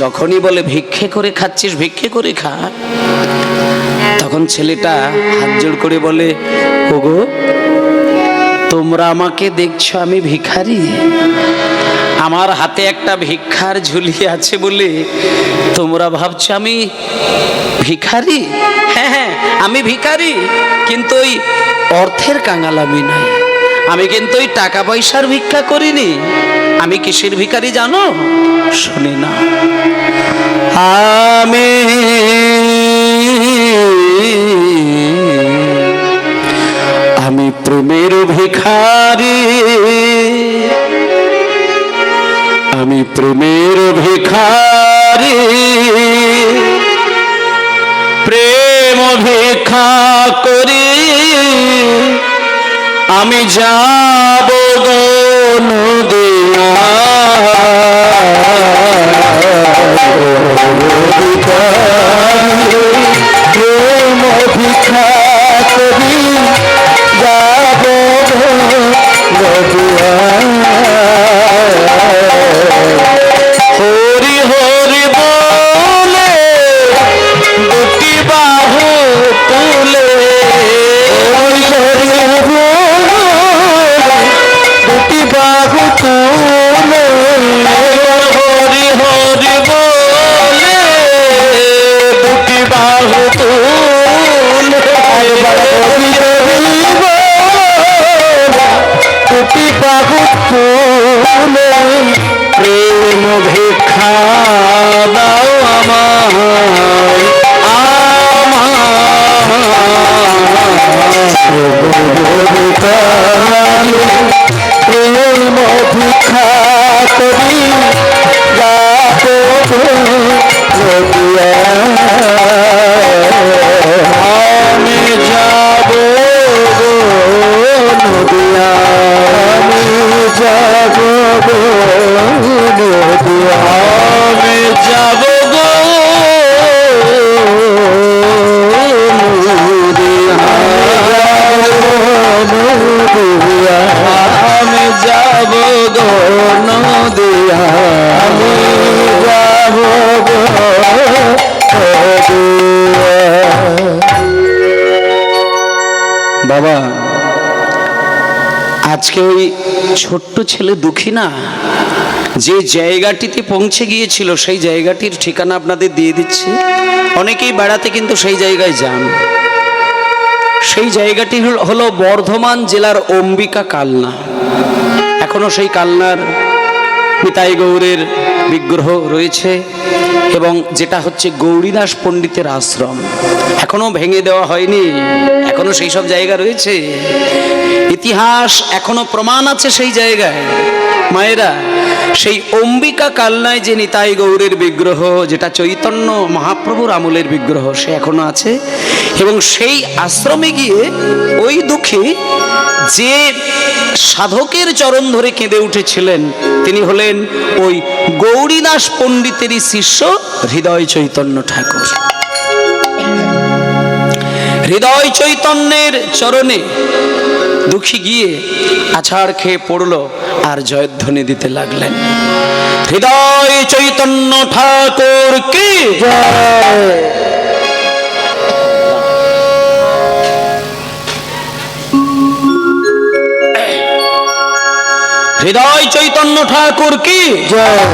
যখনই বলে ভিক্ষে করে খাচ্ছিস ভিক্ষে করে খা, তখন ছেলেটা হাত জোড় করে বলে, ওগো তোমরা আমাকে দেখছো আমি ভিখারি, আমার হাতে একটা ভিক্ষার ঝুলি আছে বলে তোমরা ভাবছো আমি ভিখারি? হ্যাঁ আমি ভিখারি, কিন্তু ওই অর্থের কাঙাল আমি নাই, আমি কিন্তু ওই টাকা পয়সার ভিক্ষা করিনি। আমি কিসের ভিখারি জানো? শুনে না, আমি প্রেমের ভিখারি, আমি প্রেমের ভিখারি, প্রেম ভিক্ষা করি আমি যাব গো নদিয়া, প্রেম ভিক্ষা করি যাব গো নদিয়া। হরি হরি বলে দুটি বাহু তুলে, হরি হরি দুটি বাহু তুলে, হরি হরি বলে দুটি বাহু তুলে, দুটি বাহু তুলে প্রেম ভিক্ষা দাও আমায়, প্রেম ভিক্ষা করি আমি যাব নদিয়া, আমি যাব নদিয়া, আমি যাব গো নদিয়া, আমি যাব গো নদিয়া, আমি যাব গো বাবা। আজকে ওই ছোট্ট ছেলে দুঃখী না, যে জায়গাটিতে পৌঁছে গিয়েছিল সেই জায়গাটির ঠিকানা আপনাদের দিয়ে দিচ্ছি। অনেকেই বেড়াতে কিন্তু সেই জায়গায় যান। সেই জায়গাটি হলো বর্ধমান জেলার অম্বিকা কালনা। এখনো সেই কালনার নিতাই গৌরের বিগ্রহ রয়েছে, এবং যেটা হচ্ছে গৌরীদাস পণ্ডিতের আশ্রম এখনো ভেঙে দেওয়া হয়নি, এখনো সেই সব জায়গা রয়েছে। ইতিহাস এখনো প্রমাণ আছে সেই জায়গায়। মায়েরা, সেই অম্বিকা কালনায় যে নিতাই গৌরের বিগ্রহ, যেটা চৈতন্য মহাপ্রভুর আমলের বিগ্রহ, সে এখনো আছে। এবং সেই আশ্রমে গিয়ে ওই দুঃখী যে সাধকের চরণ ধরে কেঁদে উঠেছিলেন, তিনি হলেন ওই গৌরীদাস পণ্ডিতেরই শিষ্য হৃদয় চৈতন্য ঠাকুর। হৃদয় চৈতন্যের চরণে দুঃখী গিয়ে আছাড় খেয়ে পড়লো আর জয়ধ্বনি দিতে লাগলেন, হৃদয় চৈতন্য ঠাকুর কি জয়। হৃদয় চৈতন্য ঠাকুর কি জয়,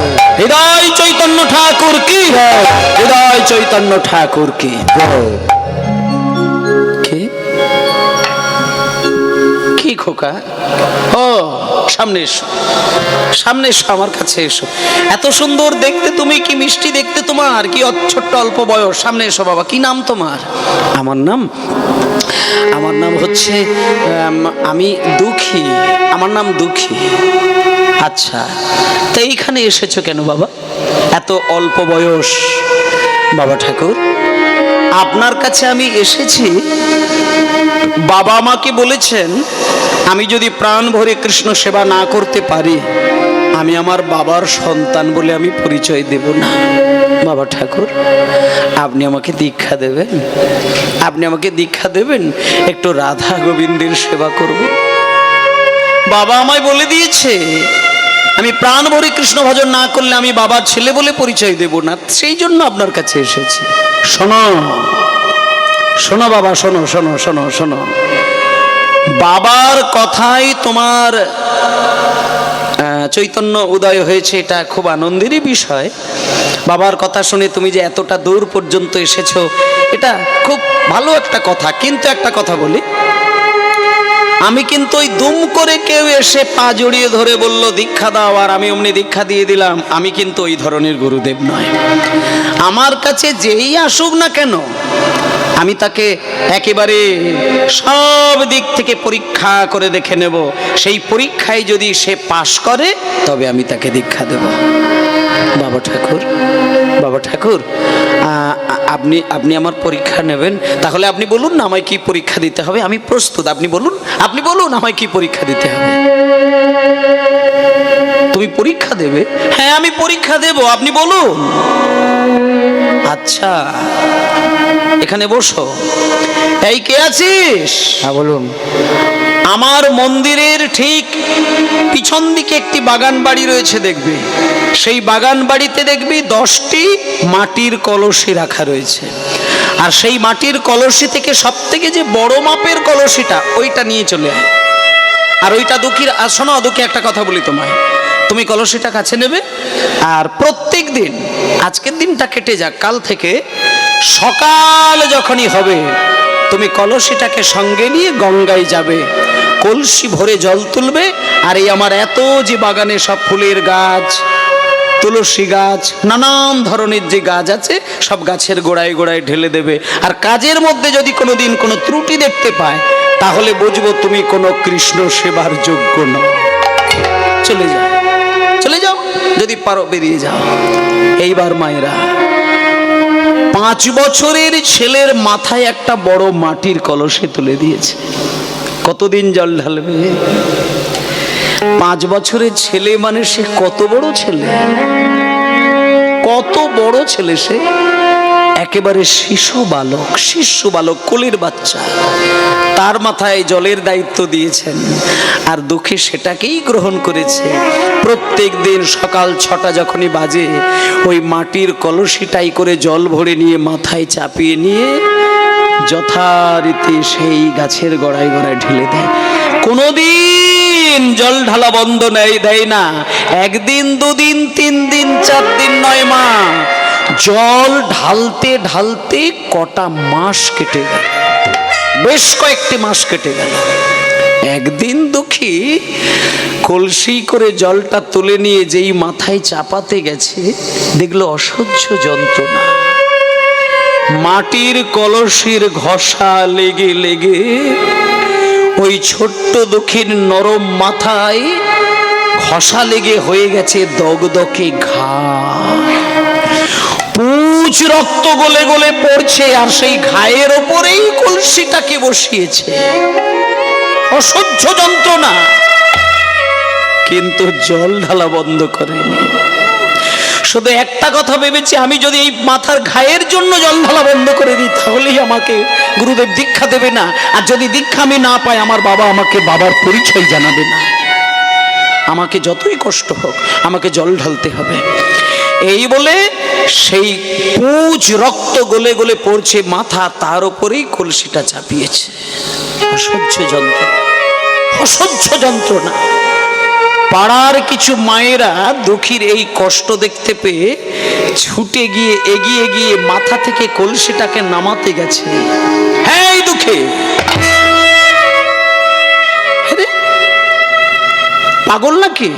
হৃদয় চৈতন্য ঠাকুর কি জয়, হৃদয় চৈতন্য ঠাকুর কি জয়। কি খোকা, ও সামনে এসো, সামনে এসো, আমার কাছে এসো। এত সুন্দর দেখতে তুমি, কি মিষ্টি দেখতে তোমার, কি ছোট্ট অল্প বয়স। সামনে এসো বাবা। কি নাম তোমার? আমার নাম হচ্ছে আমি দুঃখী, আমার নাম দুঃখী। আচ্ছা, তো এইখানে এসেছো কেন বাবা, এত অল্প বয়স? বাবা ঠাকুর, আপনার কাছে আমি এসেছি, বাবা আমাকে বলেছেন আমি যদি প্রাণ ভরে কৃষ্ণ সেবা না করতে পারি আমি আমার বাবার সন্তান বলে আমি পরিচয় দেব না। বাবা ঠাকুর, আপনি আমাকে দীক্ষা দেবেন, আপনি আমাকে দীক্ষা দেবেন, একটু রাধা গোবিন্দের সেবা করব। বাবা আমায় বলে দিয়েছে আমি প্রাণ ভরে কৃষ্ণ ভজন না করলে আমি বাবার ছেলে বলে পরিচয় দেব না, সেই জন্য আপনার কাছে এসেছি। শোনো শোনো বাবা, শোনো শোনো শোনো শোনো, বাবার কথাই তোমার চৈতন্য উদয় হয়েছে, এটা খুব আনন্দেরই বিষয়। বাবার কথা শুনে তুমি যে এতটা দূর পর্যন্ত এসেছো, এটা খুব ভালো একটা কথা। কিন্তু একটা কথা বলি, আমি কিন্তু ওই দুম করে কেউ এসে পা জড়িয়ে ধরে বলল দীক্ষা দাও আর আমি অমনি দীক্ষা দিয়ে দিলাম, আমি কিন্তু ওই ধরনের গুরুদেব নয়। আমার কাছে যেই আসুক না কেন আমি তাকে একেবারে সব দিক থেকে পরীক্ষা করে দেখে নেব, সেই পরীক্ষায় যদি সে পাশ করে তবে আমি তাকে দীক্ষা দেব। বাবা ঠাকুর, বাবা ঠাকুর, আপনি আমার পরীক্ষা নেবেন, তাহলে আপনি বলুন না আমায় কি পরীক্ষা দিতে হবে, আমি প্রস্তুত। আপনি বলুন আমায় কি পরীক্ষা দিতে হবে। তুমি পরীক্ষা দেবে? হ্যাঁ আমি পরীক্ষা দেব, আপনি বলুন। আচ্ছা এখানে বসো। এই কে আছিস? হ্যাঁ বলুন। আমার মন্দিরের ঠিক পিছন দিকে একটি বাগান বাড়ি রয়েছে, দেখবে সেই বাগান বাড়িতে দেখবি 10টি মাটির কলসি রাখা রয়েছে, আর সেই মাটির কলসি থেকে সব থেকে যে বড় মাপের কলসিটা ওইটা নিয়ে চলে আয়। আর ওইটা দুঃখীর, আর শোনো দুঃখী একটা কথা বলি তোমায়, তুমি কলসিটা কাছে নেবে আর প্রত্যেক দিন, আজকের দিনটা কেটে যাক, কাল থেকে সকাল যখনই হবে তুমি কলসিটাকে সঙ্গে নিয়ে গঙ্গায় যাবে, কলসি ভরে জল তুলবে, আর এই আমার এত যে বাগানে সব ফুলের গাছ, তুলসী গাছ, নানান ধরনের যে গাছ আছে সব গাছের গোড়ায় গোড়ায় ঢেলে দেবে। আর কাজের মধ্যে যদি কোনোদিন কোনো ত্রুটি দেখতে পায় তাহলে বুঝবো তুমি কোনো কৃষ্ণ সেবার যোগ্য নও। চলে যাও, চলে যাও, যদি পারো বেরিয়ে যাও। এইবার মায়েরা, 5 বছরের ছেলের মাথায় একটা বড় মাটির কলসে তুলে দিয়েছে, কতদিন জল ঢালবে? 5 বছরের ছেলে মানে সে কত বড় ছেলে, কত বড় ছেলে সে, একেবারে শিশু বালক, কোলের বাচ্চা, তার মাথায় জলের দায়িত্ব দিয়েছেন। আর দুঃখে সেটাকেই গ্রহণ করেছে। প্রত্যেক দিন সকাল 6টা যখনই বাজে ওই মাটির কলসিটাই করে জল ভরে নিয়ে মাথায় চাপিয়ে নিয়ে যথারীতি সেই গাছের গোড়ায় গোড়ায় ঢেলে দেয়। কোনোদিন জল ঢালা বন্ধ দেয় না। 1 দিন 2 দিন 3 দিন 4 দিন 9 মাস জল ঢালতে ঢালতে কটা মাস কেটে গেল, বেশ কয়েকটি মাস কেটে গেল। একদিন দুঃখী কলসি করে জলটা তুলে নিয়ে যেই মাথায় চাপাতে গেছে দেখলো অসহ্য যন্ত্রণা, মাটির কলসির ঘষা লেগে লেগে ওই ছোট্ট দুঃখীর নরম মাথায় ঘষা লেগে হয়ে গেছে দগদগে ঘা, পুঁজ রক্ত গলে গলে পড়ছে, আর সেই ঘায়ের ওপরেই কলসিটাকে বসিয়েছে। অসহ্য যন্ত্রণা, কিন্তু জল ঢালা বন্ধ করেনি। শুধু একটা কথা ভেবেছি, আমি যদি এই মাথার ঘায়ের জন্য জল ঢালা বন্ধ করে দিই তাহলেই আমাকে গুরুদেব দীক্ষা দেবে না, আর যদি দীক্ষা আমি না পাই আমার বাবা আমাকে বাবার পরিচয় জানাবে না। আমাকে যতই কষ্ট হোক আমাকে জল ঢালতে হবে। এই বলে সেই পুঁজ রক্ত গলে গলে পড়ছে মাথা, তার উপরেই কলসিটা চাপিয়েছে। অসহ্য যন্ত্রণা, অসহ্য যন্ত্রণা। পাড়ার কিছু মায়েরা দুঃখীর এই কষ্ট দেখতে পেয়ে ছুটে গিয়ে এগিয়ে গিয়ে মাথা থেকে কলসিটাকে নামাতে গেছে। হ্যাঁ দুঃখী, পাগল নাকি?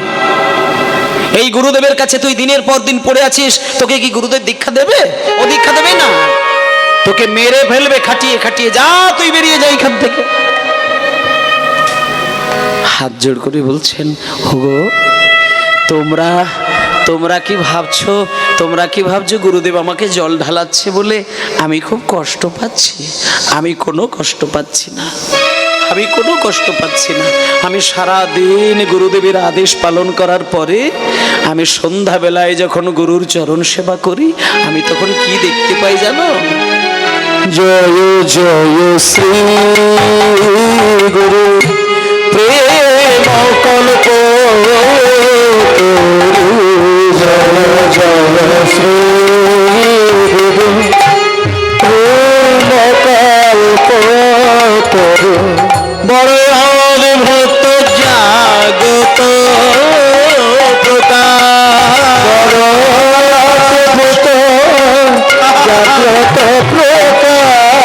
এই গুরুদেবের কাছে তুই দিনের পর দিন পড়ে আছিস, তোকে কি গুরুদেব দীক্ষা দেবে? ও দীক্ষা দেবে না, তোকে মেরে ফেলবে খাটিয়ে খাটিয়ে। যা, তুই বেরিয়ে যা এখান থেকে। হাত জোড় করে বলছেন, ওগো তোমরা কি ভাবছো, গুরুদেব আমাকে জল ঢালাচ্ছে বলে আমি খুব কষ্ট পাচ্ছি? আমি কোনো কষ্ট পাচ্ছি না, আমি কোনো কষ্ট পাচ্ছি না। আমি সারা দিন গুরুদেবের আদেশ পালন করার পরে আমি সন্ধ্যাবেলায় যখন গুরুর চরণ সেবা করি, আমি তখন কি দেখতে পাই জানো? জয় জয় শ্রী গুরু প্রেম কল্প, জয় জয় শ্রী গুরু প্রেম কল্প তরু, বড় অদ্ভুত জাগত প্রকাশ, বড় অদ্ভুত জাগ্রত প্রকাশ,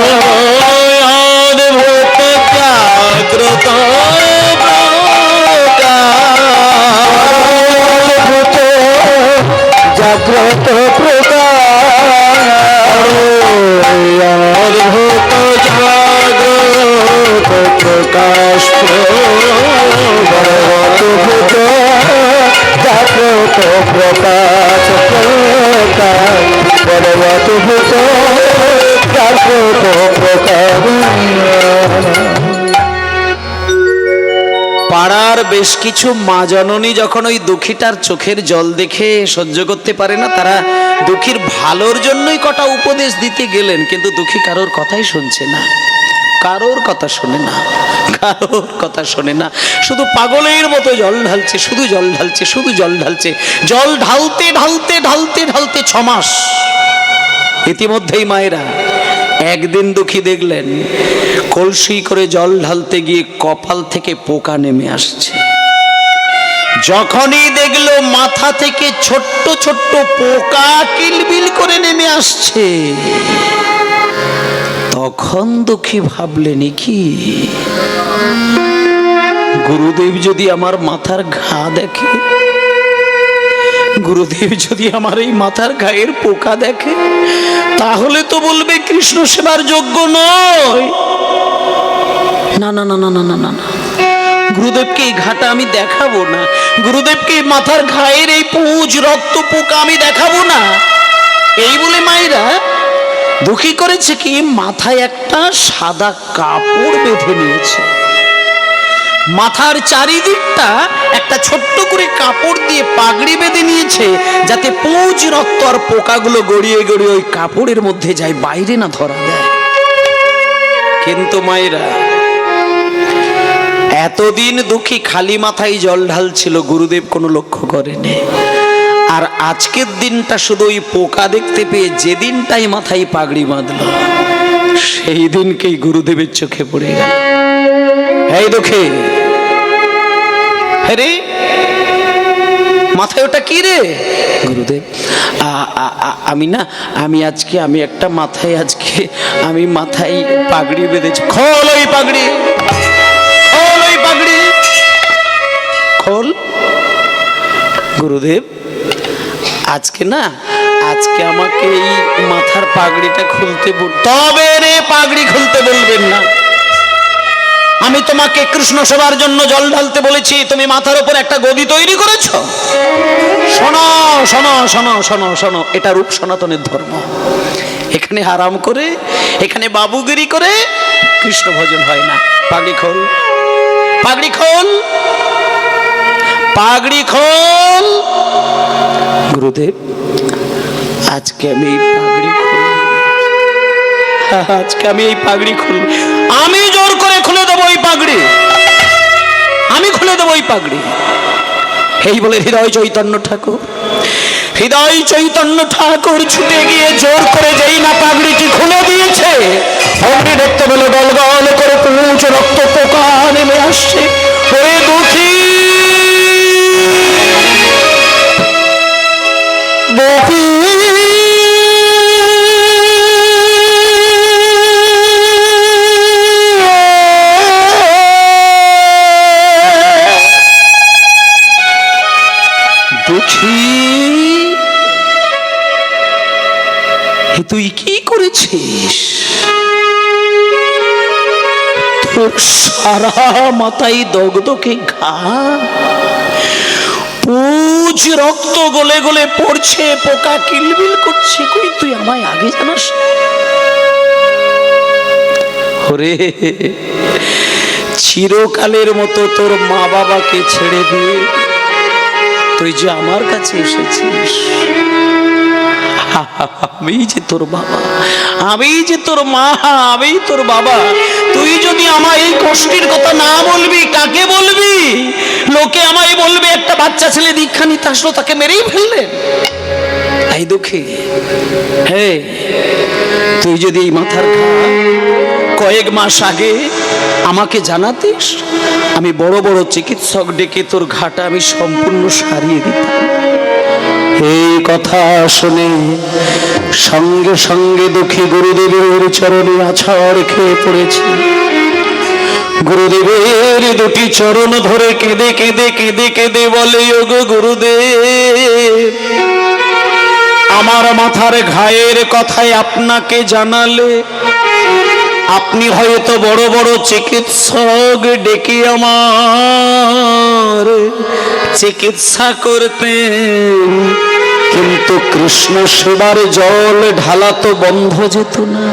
অদ্ভুত জাগ্রত প্রকাশ, জাগ্রত প্রকাশ, অদ্ভুত জাগ্রত প্রকাশ, অদ্ভুত জাগ্রত প্রকাশ, অদ্ভুত জাগ্রত প্রকাশ। পাড়ার বেশ কিছু মা জননী যখন ওই দুঃখীটার চোখের জল দেখে সহ্য করতে পারে না, তারা দুঃখীর ভালোর জন্যই কটা উপদেশ দিতে গেলেন, কিন্তু দুঃখী কারোর কথাই শুনছে না, কারোর কথা শোনে না, কারোর কথা শোনে না। শুধু পাগলের মতো জল ঢালছে, শুধু জল ঢালছে, শুধু জল ঢালছে। জল ঢালতে ঢালতে ঢালতে ঢালতে 6 মাস। ইতিমধ্যেই মায়েরা একদিন দুঃখী দেখলেন কলসি করে জল ঢালতে গিয়ে কপাল থেকে পোকা নেমে আসছে। যখনই দেখলো মাথা থেকে ছোট্ট ছোট্ট পোকা কিলবিল করে নেমে আসছে, তখন দুঃখী ভাবলেন, কি গুরুদেব যদি আমার মাথার ঘা দেখে, গুরুদেব যদি আমার এই মাথার গায়ের পোকা দেখে, তাহলে তো বলবে কৃষ্ণ সেবার যোগ্য নয়। না না না না না না না, গুরুদেবকে এই ঘাটা আমি দেখাবো না, গুরুদেবকে মাথার ঘায়ের এই পুঁজ রক্ত পোকা আমি দেখাবো না। এই বলে মায়েরা দুঃখী করেছে কি, মাথায় একটা সাদা কাপড় বেঁধে নিয়েছে, মাথার চারিদিকটা একটা ছোট্ট করে কাপড় দিয়ে পাগড়ি বেঁধে নিয়েছে, যাতে পুঁজ রক্ত আর পোকাগুলো গড়িয়ে গড়িয়ে ওই কাপড়ের মধ্যে যায়, বাইরে না ধরা দেয়। কিন্তু মায়েরা এতদিন দুঃখী খালি মাথায় জল ঢালছিল, গুরুদেব কোনো লক্ষ্য করেনি। আর আজকের দিনটা শুধু ওই পোকা দেখতে পেয়ে যে দিনটাই মাথায় পাগড়ি বাঁধল, সেই দিনকেই গুরুদেবের চোখে পড়ে গেল। এই দুঃখী, রে মাথায় ওটা কি রে? গুরুদেব আমি একটা মাথায় আমি মাথায় পাগড়ি বেঁধেছি। খোল ওই পাগড়ি, খোল ওই পাগড়ি, খোল। গুরুদেব আজকে আমাকে এই মাথার পাগড়িটা খুলতে তবে রে পাগড়ি খুলতে বলবেন না। আমি তোমাকে কৃষ্ণ সেবার জন্য জল ঢালতে বলেছি, তুমি মাথার উপর একটা গদি তৈরি করেছো। শোনো শোনো শোনো শোনো শোনো, এটা রূপ সনাতনের ধর্ম। এখানে হারাম করে, এখানে বাবুগিরি করে কৃষ্ণ ভজন হয় না। পাগড়ি খোল, পাগড়ি খোল, পাগড়ি খোল। গুরুদেব আজকে আমি পাগড়ি খুলব, আজকে আমি এই পাগড়ি খুলব, আমি জোর করে খুলে দেবো এই পাগড়ি, আমি খুলে দেবো এই পাগড়ি। এই বলে হৃদয় চৈতন্য ঠাকুর ছুটে গিয়ে জোর করে যেই না পাগড়িটি খুলে দিয়েছে, অমনি দেখতে পেল গল গল করে পুঁজ রক্ত পোকা নেমে আসছে। ওরে দুঃখী দুঃখী তুই কি করেছিস? তোর সারা মাথায় দগদগে ঘা, পুজ রক্ত গলে গলে পড়ছে, পোকা কিলবিল করছে। কই তুই আমায় আগে জানাস? ওরে চিরকালের মতো তোর মা বাবাকে ছেড়ে দিয়ে তুই যে আমার কাছে এসেছিস, আমি যে তোর বাবা, আমি যে তোর মা, আমি তোর বাবা। তুই যদি আমায় এই কষ্টের কথা না বলবি, কাকে বলবি? লোকে আমায় বলবে একটা বাচ্চা ছেলে দীক্ষা নিতে আসলো, তাকে মেরেই ফেললেন। এই দুঃখী, হে তুই যদি এই মাথার ঘা কয়েক মাস আগে আমাকে জানাতিস, আমি বড় বড় চিকিৎসক ডেকে তোর ঘাটা আমি সম্পূর্ণ সারিয়ে দিতাম। এই কথা শুনে সঙ্গে সঙ্গে দুঃখী গুরুদেবের চরণে আছাড় খেয়ে পড়েছে। গুরুদেবের দুটি চরণ ধরে কেঁদে কেঁদে কেঁদে কেঁদে বলে, ওগো গুরুদেব, আমার মাথার ঘায়ের কথায় আপনাকে জানালে আপনি হয়তো বড় বড় চিকিৎসক ডেকে আমার চিকিৎসা করতেন, কিন্তু কৃষ্ণ সেবার জল ঢালা তো বন্ধ যেত না।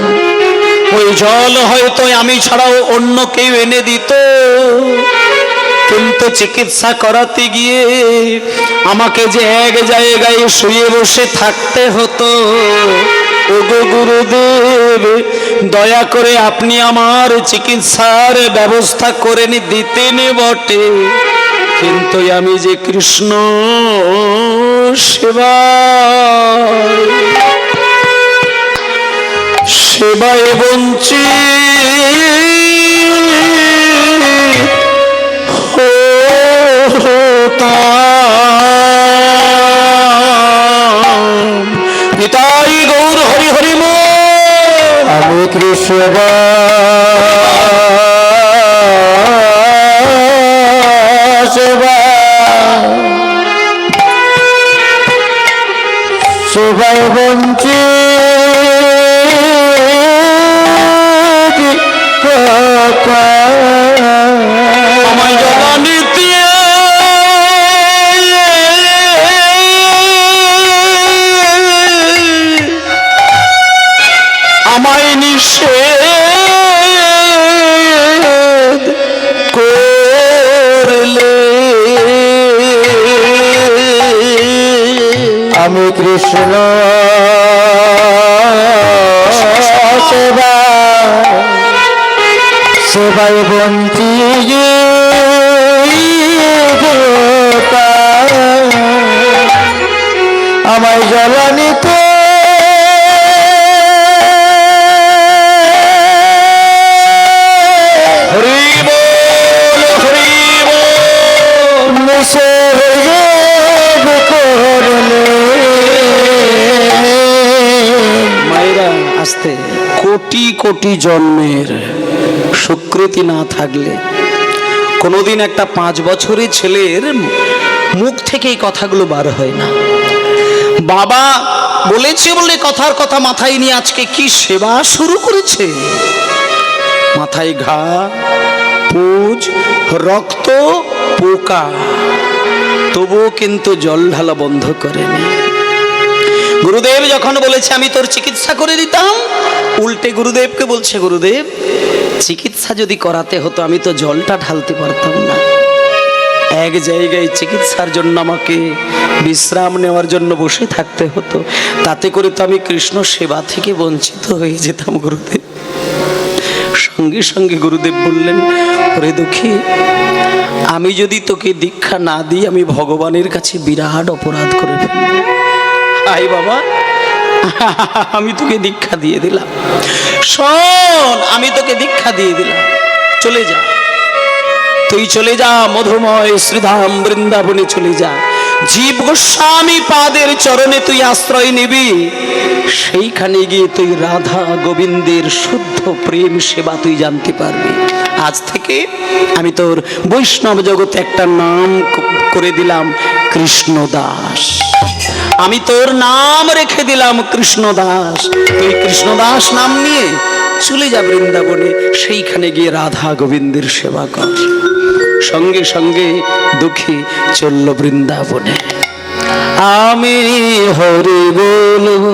ওই জল হয়তো আমি ছাড়াও অন্য কেউ এনে দিত, কিন্তু চিকিৎসা করাতে গিয়ে আমাকে যে এক জায়গায় শুয়ে বসে থাকতে হতো। ওগো গুরুদেব, দয়া করে আপনি আমার চিকিৎসার ব্যবস্থা করে দিতেন বটে, কিন্তু আমি যে কৃষ্ণ সেবায় বঞ্চিত নিতাই গৌর হরি হরি মোর। আমি কৃষ্ণ সেবায় বঞ্চিত আমায় জলানিতে আমায় নিষেধ করলে আমি কৃষ্ণ সেবায় বঞ্চিত আমায় জ্বালানিতে আসতে কোটি কোটি জন্মের সুকৃতি না থাকলে কোনোদিন একটা 5 বছরের ছেলের মুখ থেকে এই কথাগুলো বার হয় না। বাবা বলেছে বলে কথার কথা মাথায় নিয়ে আজকে কি সেবা শুরু করেছে। মাথায় ঘা, পুজ, রক্ত, পোকা, তবুও কিন্তু জল ঢালা বন্ধ করেনি। গুরুদেব যখন বলেছে আমি তোর চিকিৎসা করে দিতাম, উল্টে গুরুদেবকে বলছে, গুরুদেব চিকিৎসা যদি করাতে হতো আমি তো জলটা ঢালতে পারতাম না। এক জায়গায় চিকিৎসার জন্য আমাকে বিশ্রাম নেওয়ার জন্য বসে থাকতে হতো, তাতে করে তো আমি কৃষ্ণ সেবা থেকে বঞ্চিত হয়ে যেতাম গুরুদেব। সঙ্গে সঙ্গে গুরুদেব বললেন, ওরে দুঃখী, আমি যদি তোকে দীক্ষা না দিই আমি ভগবানের কাছে বিরাট অপরাধ করে ফেলব। আই বাবা, আমি তোকে দীক্ষা দিয়ে দিলাম, শোন, আমি তোকে দীক্ষা দিয়ে দিলাম, চলে যা, তুই চলে যা মধুময় শ্রীধাম বৃন্দাবনে চলে যা। জীব গোস্বামী পাদের চরণে তুই আশ্রয় নিবি, সেইখানে গিয়ে তুই রাধা গোবিন্দের শুদ্ধ প্রেম সেবা তুই জানতে পারবি। আজ থেকে আমি তোর বৈষ্ণব জগতে একটা নাম করে দিলাম কৃষ্ণদাস, আমি তোর নাম রেখে দিলাম কৃষ্ণদাস। তুই কৃষ্ণদাস নাম নিয়ে চলে যা বৃন্দাবনে, সেইখানে গিয়ে রাধা গোবিন্দের সেবা কর। সঙ্গে সঙ্গে দুঃখী চলল বৃন্দাবনে। আমি হরি বলবো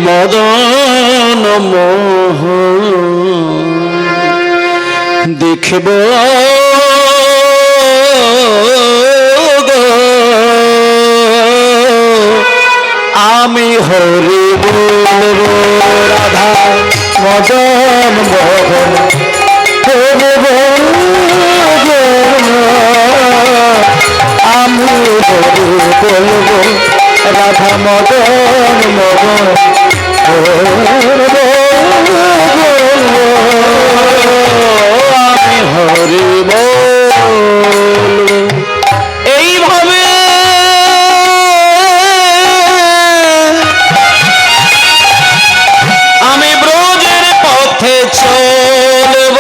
মদন মোহন, দেখব আমি হরি বলবো রাধা মদন মোহন, আমি হরি বলবো রাধা মদন মোহন, আমি হরি বলবো। এইভাবে আমি ব্রজের পথে চলব,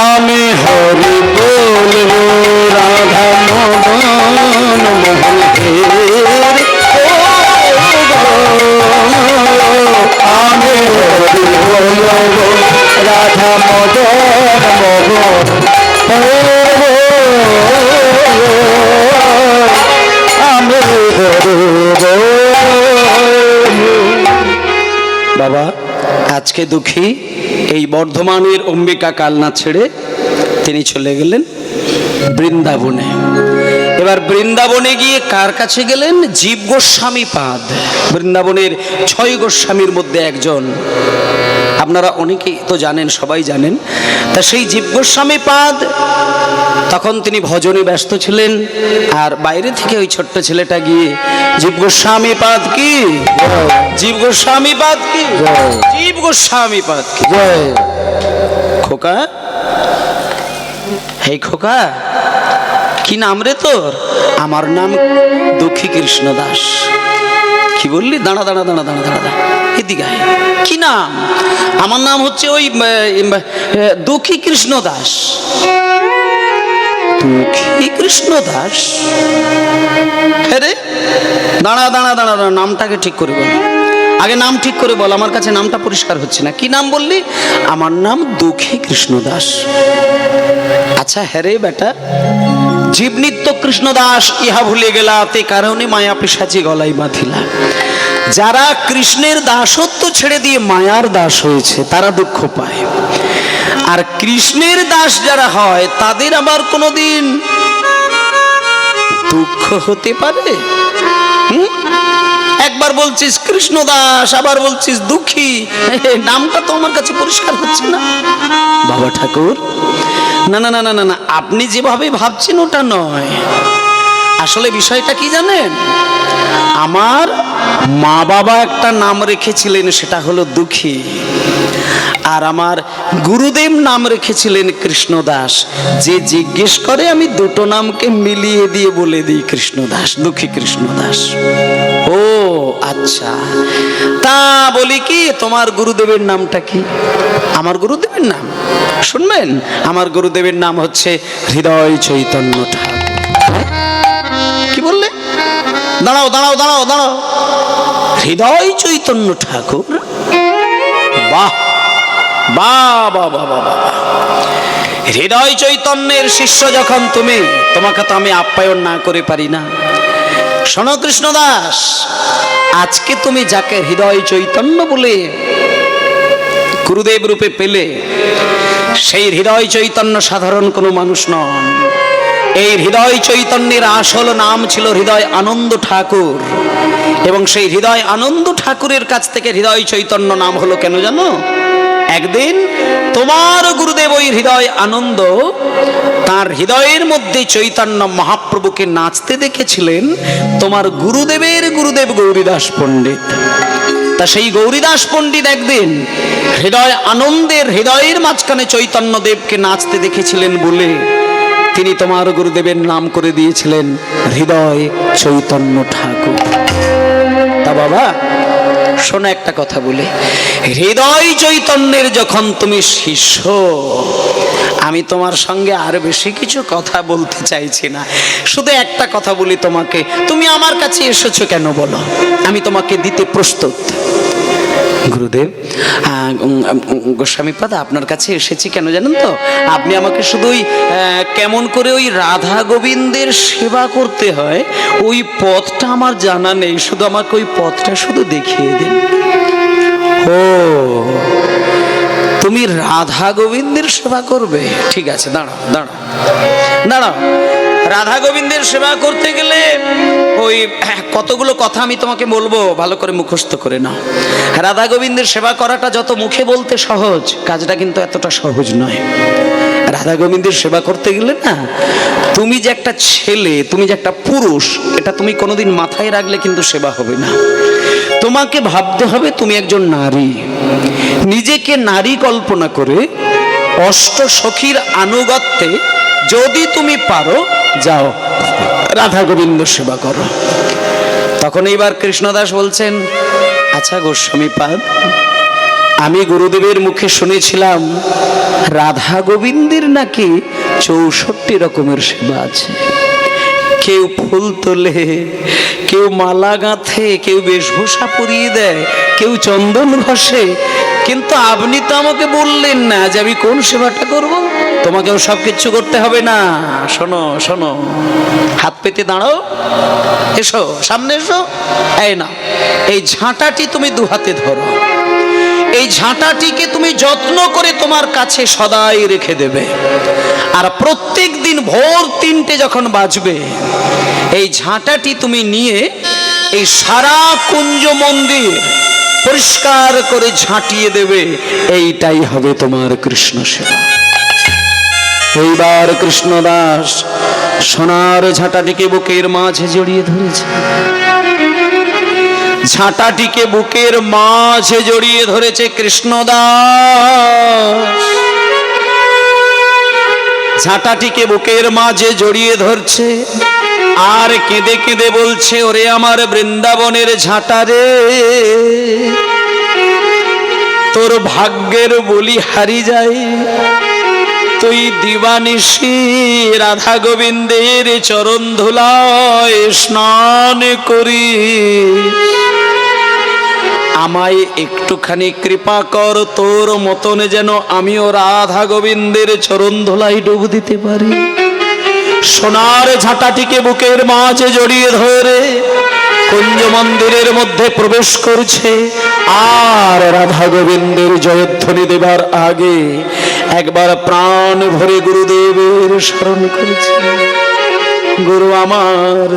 আমি হরি বলবো রাধা মদন মোহন, আমি হরি বলবো রাধা মদন মোহন, আমি হরি বাবা। আজকে দুঃখী এই বর্ধমানের অম্বিকা কালনা ছেড়ে তিনি চলে গেলেন বৃন্দাবনে। এবার বৃন্দাবনে গিয়ে কার কাছে গেলেন? জীব গোস্বামী পাদ, বৃন্দাবনের 6 গোস্বামীর মধ্যে একজন। আপনারা অনেকেই তো জানেন, সবাই জানেন। তা সেই জীব গোস্বামী পাদ তখন তিনি ভজনে ব্যস্ত ছিলেন, আর বাইরে থেকে ওই ছোট্ট ছেলেটা গিয়ে জীব গোস্বামী পাদ কি, জীব গোস্বামী পাদ কি, জীব গোস্বামী পাদ কি, খোকা, হে খোকা, কি নাম রে তোর? আমার নাম দুঃখী কৃষ্ণ দাস। কি বললি? দাঁড়া দাঁড়া দাঁড়া দাঁড়া দাঁড়া, এদিকে আয়। কি নাম? আমার নাম হচ্ছে ওই দুঃখী কৃষ্ণ দাস। দুঃখী কৃষ্ণ দাস? আরে দাঁড়া দাঁড়া দাঁড়া দাঁড়া, নামটাকে ঠিক করে বল আগে, নাম ঠিক করে বল, আমার কাছে নামটা পরিষ্কার হচ্ছে না। কি নাম বললি? আমার নাম দুঃখী কৃষ্ণ দাস। আচ্ছা হ্যাঁ রে বেটা, জীব নিত্য কৃষ্ণ দাস ইহা ভুলে গেলা, তে কারণে মায়া পিশাচি গলায় বাঁধিলা। যারা কৃষ্ণের দাসত্ব ছেড়ে দিয়ে মায়ার দাস হয়েছে তারা দুঃখ পায়, আর কৃষ্ণের দাস যারা হয় তাদের আবার কোনোদিন দুঃখ হতে পারে? একবার বলছিস কৃষ্ণ দাস, আবার বলছিস দুঃখী, নামটা তো আমার কাছে পরিষ্কার হচ্ছে না। বাবা ঠাকুর, না না না না না না, আপনি যেভাবে ভাবছেন ওটা নয়। আসলে বিষয়টা কি জানেন? আমার মা বাবা একটা নাম রেখেছিলেন, সেটা হলো দুঃখী, আর আমার গুরুদেব নাম রেখেছিলেন কৃষ্ণদাস। যে জিজ্ঞেস করে আমি দুটো নামকে মিলিয়ে দিয়ে বলে দিই কৃষ্ণদাস, দুঃখী কৃষ্ণদাস। ও আচ্ছা, তা বলি কি তোমার গুরুদেবের নামটা কি? আমার গুরুদেবের নাম শুনবেন? আমার গুরুদেবের নাম হচ্ছে হৃদয় চৈতন্য ঠাকুর। কি বললে? দাঁড়াও দাঁড়াও দাঁড়াও দাঁড়াও, হৃদয় চৈতন্য ঠাকুর? বাহ বাবা বাবা বাবা, হৃদয় চৈতন্যের শিষ্য যখন তুমি, তোমাকে তো আমি আপ্যায়ন না করে পারি না। শোনো কৃষ্ণদাস, আজকে তুমি যাকে হৃদয় চৈতন্য বলে গুরুদেব রূপে পেলে, সেই হৃদয় চৈতন্য সাধারণ কোনো মানুষ নন। এই হৃদয় চৈতন্যের আসল নাম ছিল হৃদয় আনন্দ ঠাকুর, এবং সেই হৃদয় আনন্দ ঠাকুরের কাছ থেকে হৃদয় চৈতন্য নাম হলো কেন জানো? একদিন তোমার গুরুদেব ওই হৃদয় আনন্দ তার হৃদয়ের মধ্যে চৈতন্য মহাপ্রভুকে নাচতে দেখেছিলেন তোমার গুরুদেবের গুরুদেব গৌরীদাস পণ্ডিত। তা সেই গৌরীদাস পণ্ডিত একদিন হৃদয় আনন্দের হৃদয়ের মাঝখানে চৈতন্য দেবকে নাচতে দেখেছিলেন বলে তিনি তোমার গুরুদেবের নাম করে দিয়েছিলেন হৃদয় চৈতন্য ঠাকুর। তা বাবা শোনো একটা কথা বলে, হৃদয় চৈতন্যের যখন তুমি শিষ্য, আমি তোমার সঙ্গে আর বেশি কিছু কথা বলতে চাইছি না, শুধু একটা কথা বলি তোমাকে, তুমি আমার কাছে এসেছো কেন বলো? আমি তোমাকে দিতে প্রস্তুত। গুরুদেব, গোস্বামীপাদ আপনার কাছে এসেছি কেন জানেন তো? আপনি আমাকে শুধু ওই কেমন করে ওই রাধা গোবিন্দের সেবা করতে হয় ওই পথটা আমার জানা নেই, শুধু আমাকে ওই পথটা শুধু দেখিয়ে দিন। ও, তুমি রাধা গোবিন্দের সেবা করবে? ঠিক আছে, দাঁড়াও দাঁড়াও দাঁড়াও। রাধা গোবিন্দের সেবা করতে গেলে ওই কতগুলো কথা আমি তোমাকে বলবো, ভালো করে মুখস্থ করে নাও। রাধা গোবিন্দের সেবা করাটা যত মুখে বলতে সহজ, কাজটা কিন্তু এতটা সহজ নয়। রাধা গোবিন্দের সেবা করতে গেলে না, তুমি যে একটা ছেলে, তুমি যে একটা পুরুষ, এটা তুমি কোনোদিন মাথায় রাখলে কিন্তু সেবা হবে না। তোমাকে ভাবতে হবে তুমি একজন নারী। নিজেকে নারী কল্পনা করে অষ্ট সখীর আনুগত্যে যদি তুমি পারো, যাও রাধা গোবিন্দ সেবা করো। তখন এইবার কৃষ্ণদাস বলছেন, আচ্ছা গোস্বামীপাদ, আমি গুরুদেবের মুখে শুনেছিলাম রাধা গোবিন্দের নাকি 64 রকমের সেবা আছে। কেউ ফুল তোলে, কেউ মালা গাঁথে, কেউ বেশভূষা পরিয়ে দেয়, কেউ চন্দন ঘষে, কিন্তু আপনি তো আমাকে বললেন না যে আমি কোন সেবাটা করব। তোমাকেও সব কিছু করতে হবে না। শোনো শোনো, হাত পেতে দাঁড়াও, এসো সামনে এসো। এই না, এই ঝাঁটাটি তুমি দু হাতে ধরো। এই ঝাঁটাটিকে তুমি যত্ন করে তোমার কাছে সদাই রেখে দেবে। আর প্রত্যেক দিন ভোর 3টে যখন বাজবে, এই ঝাঁটাটি তুমি নিয়ে এই সারা কুঞ্জ মন্দির পরিষ্কার করে ঝাঁটিয়ে দেবে। এইটাই হবে তোমার কৃষ্ণ সেবা। এইবার কৃষ্ণদাস সোনার ঝাঁটাটিকে বুকের মাঝে জড়িয়ে ধরেছে। ঝাঁটাটিকে বুকের মাঝে জড়িয়ে ধরেছে কৃষ্ণদাস। ঝাঁটাটিকে বুকের মাঝে জড়িয়ে ধরছে আর কেঁদে কেঁদে বলছে, ওরে আমার বৃন্দাবনের ঝাঁটা রে, তোর ভাগ্যের বলি হারি যায়, তুই দিবানিশি রাধা গোবিন্দের চরণ ধুলায় স্নান করি। আমায় একটুখানি কৃপা কর, তোর মতন যেন আমিও রাধা গোবিন্দের চরণ ধুলায় ডুব দিতে পারি। সোনার ঝাঁটাটিকে বুকের মাঝে জড়িয়ে ধরে কুঞ্জ মন্দিরের মধ্যে প্রবেশ করছে। আর রাধা গোবিন্দের জয়ধ্বনি দেবার আগে একবার প্রাণ ভরে গুরুদেবের স্মরণ করেছে। গুরু আমার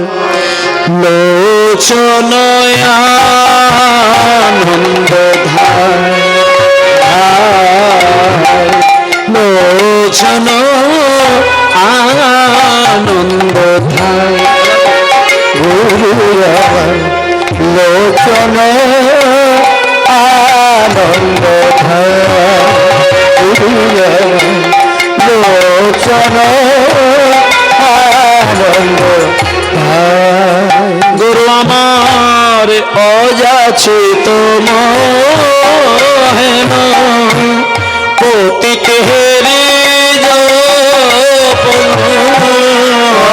লোচন আনন্দ ধায়, লোচন আনন্দ ধায়, গুরু লোচন আনন্দ ধায়, গুরু লোচন আনন্দ ধায়। গুরু আমার অযাচিত মোহেন পতিত হেরি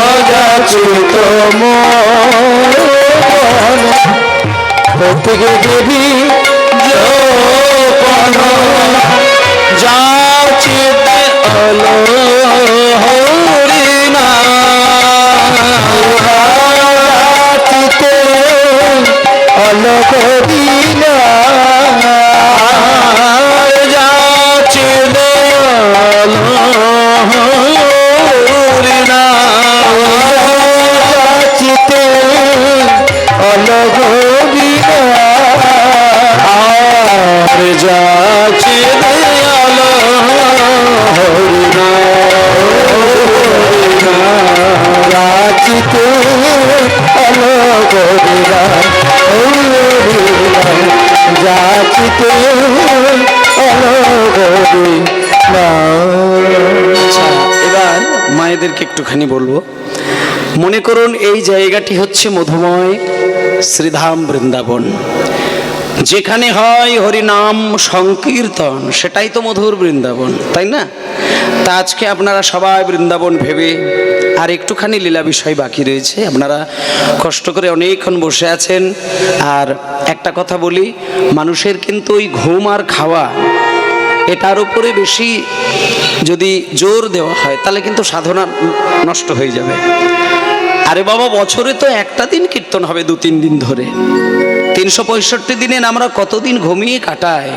অযাচিত মোহন পতিত দেবী যাচিতে আলো হরিনা যাচিতে আলো হরিনা যাচিতে আলো হরিনা যাচিতে আলো হরিনা আর যাচিতে আলো হরিনা যাচিতে আলো হরিনা যাচিতে আলো হরিনা। আচ্ছা, এবার মায়েদেরকে একটুখানি বলবো, মনে করুন এই জায়গাটি হচ্ছে মধুময় শ্রীধাম বৃন্দাবন, যেখানে হয় হরিনাম সংকীর্তন, সেটাই তো মধুর বৃন্দাবন, তাই না? তা আজকে আপনারা সবাই বৃন্দাবন ভেবে, আর একটুখানি লীলা বিষয় বাকি রয়েছে, আপনারা কষ্ট করে অনেকক্ষণ বসে আছেন। আর একটা কথা বলি, মানুষের কিন্তু ওই ঘুম আর খাওয়া এটার উপরে বেশি যদি জোর দেওয়া হয় তাহলে কিন্তু সাধনা নষ্ট হয়ে যাবে। আরে বাবা, বছরে তো একটা দিন কীর্তন হবে 2-3 দিন ধরে, 365 দিনে আমরা কতদিন ঘুমিয়ে কাটাই।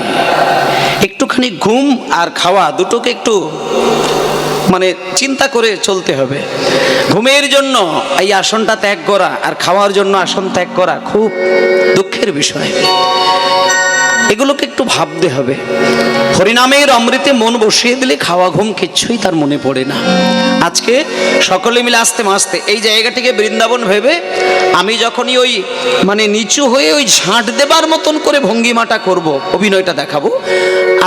একটুখানি ঘুম আর খাওয়া দুটোকে একটু মানে চিন্তা করে চলতে হবে। ঘুমের জন্য এই আসনটা ত্যাগ করা আর খাওয়ার জন্য আসন ত্যাগ করা খুব দুঃখের বিষয়। এগুলোকে একটু ভাবতে হবে। হরিনামের অমৃতে মন বসিয়ে দিলে খাওয়া ঘুম কিচ্ছুই তার মনে পড়ে না। আজকে সকলে মিলে আস্তে মাস্তে এই জায়গাটিকে বৃন্দাবন ভেবে আমি যখনই ওই মানে নিচু হয়ে ওই ঝাঁট দেবার মতন করে ভঙ্গিমাটা করব, অভিনয়টা দেখাবো,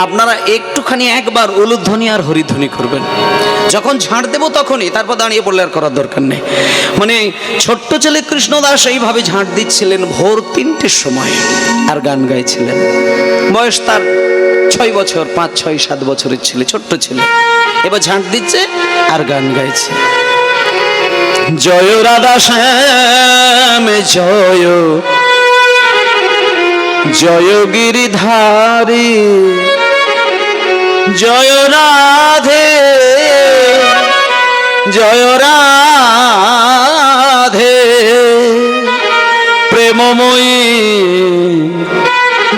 আপনারা একটুখানি একবার উলুধ্বনি আর হরিধ্বনি করবেন। যখন ঝাঁট দেবো তখনই, তারপর দাঁড়িয়ে পড়লে আর করার দরকার নেই। মানে ছোট্ট ছেলে কৃষ্ণদাস এইভাবে ঝাঁট দিচ্ছিলেন ভোর 3টের সময় আর গান গাইছিলেন। বয়স তার 6 বছর, 5, 6, 7 বছরের ছেলে, ছোট্ট ছেলে। এবার ঝাঁট দিচ্ছে আর গান গাইছে, জয় রাধা শ্যাম জয়, জয় গিরিধারী, জয় রাধে, জয় রাধে, প্রেমময়ী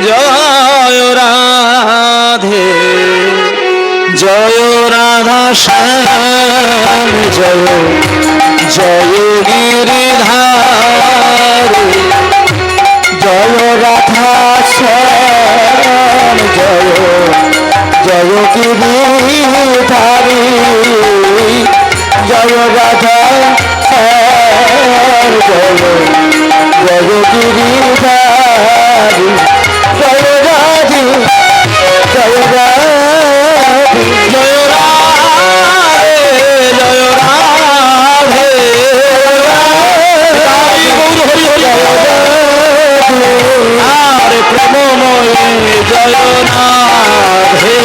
জয় রাধে, জয় রাধা শ্যাম জয়, জয় গিরিধারী, জয় রাধা শ্যাম জয়, জয় গিরিধারী, জয় রাধা শ্যাম জয়, জয় গিরিধারী, জয় রাধে, জয় রাধে, জয় রাধে, জয় রাধে, আর প্রেমময়ী জয় রাধে,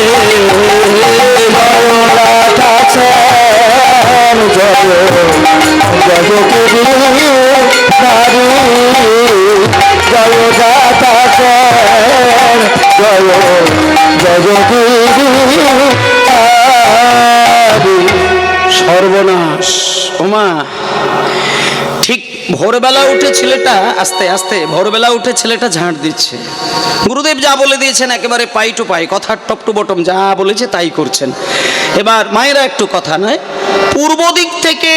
জয় রাধা শ্যাম জয়, জয় গিরিধারী, জয় রাধা শ্যাম জয়, জয় গিরিধারী। সর্বনাশ। ওমা, ঠিক ভোরবেলা উঠে ছেলেটা আস্তে আস্তে ভোরবেলা উঠে ছেলেটা ঝাঁট দিচ্ছে। গুরুদেব যা বলে দিয়েছেন একেবারে পাই টু পাই, কথার টপ টু বটম যা বলেছে তাই করছেন। এবার মায়েরা একটু কথা নয়, পূর্ব দিক থেকে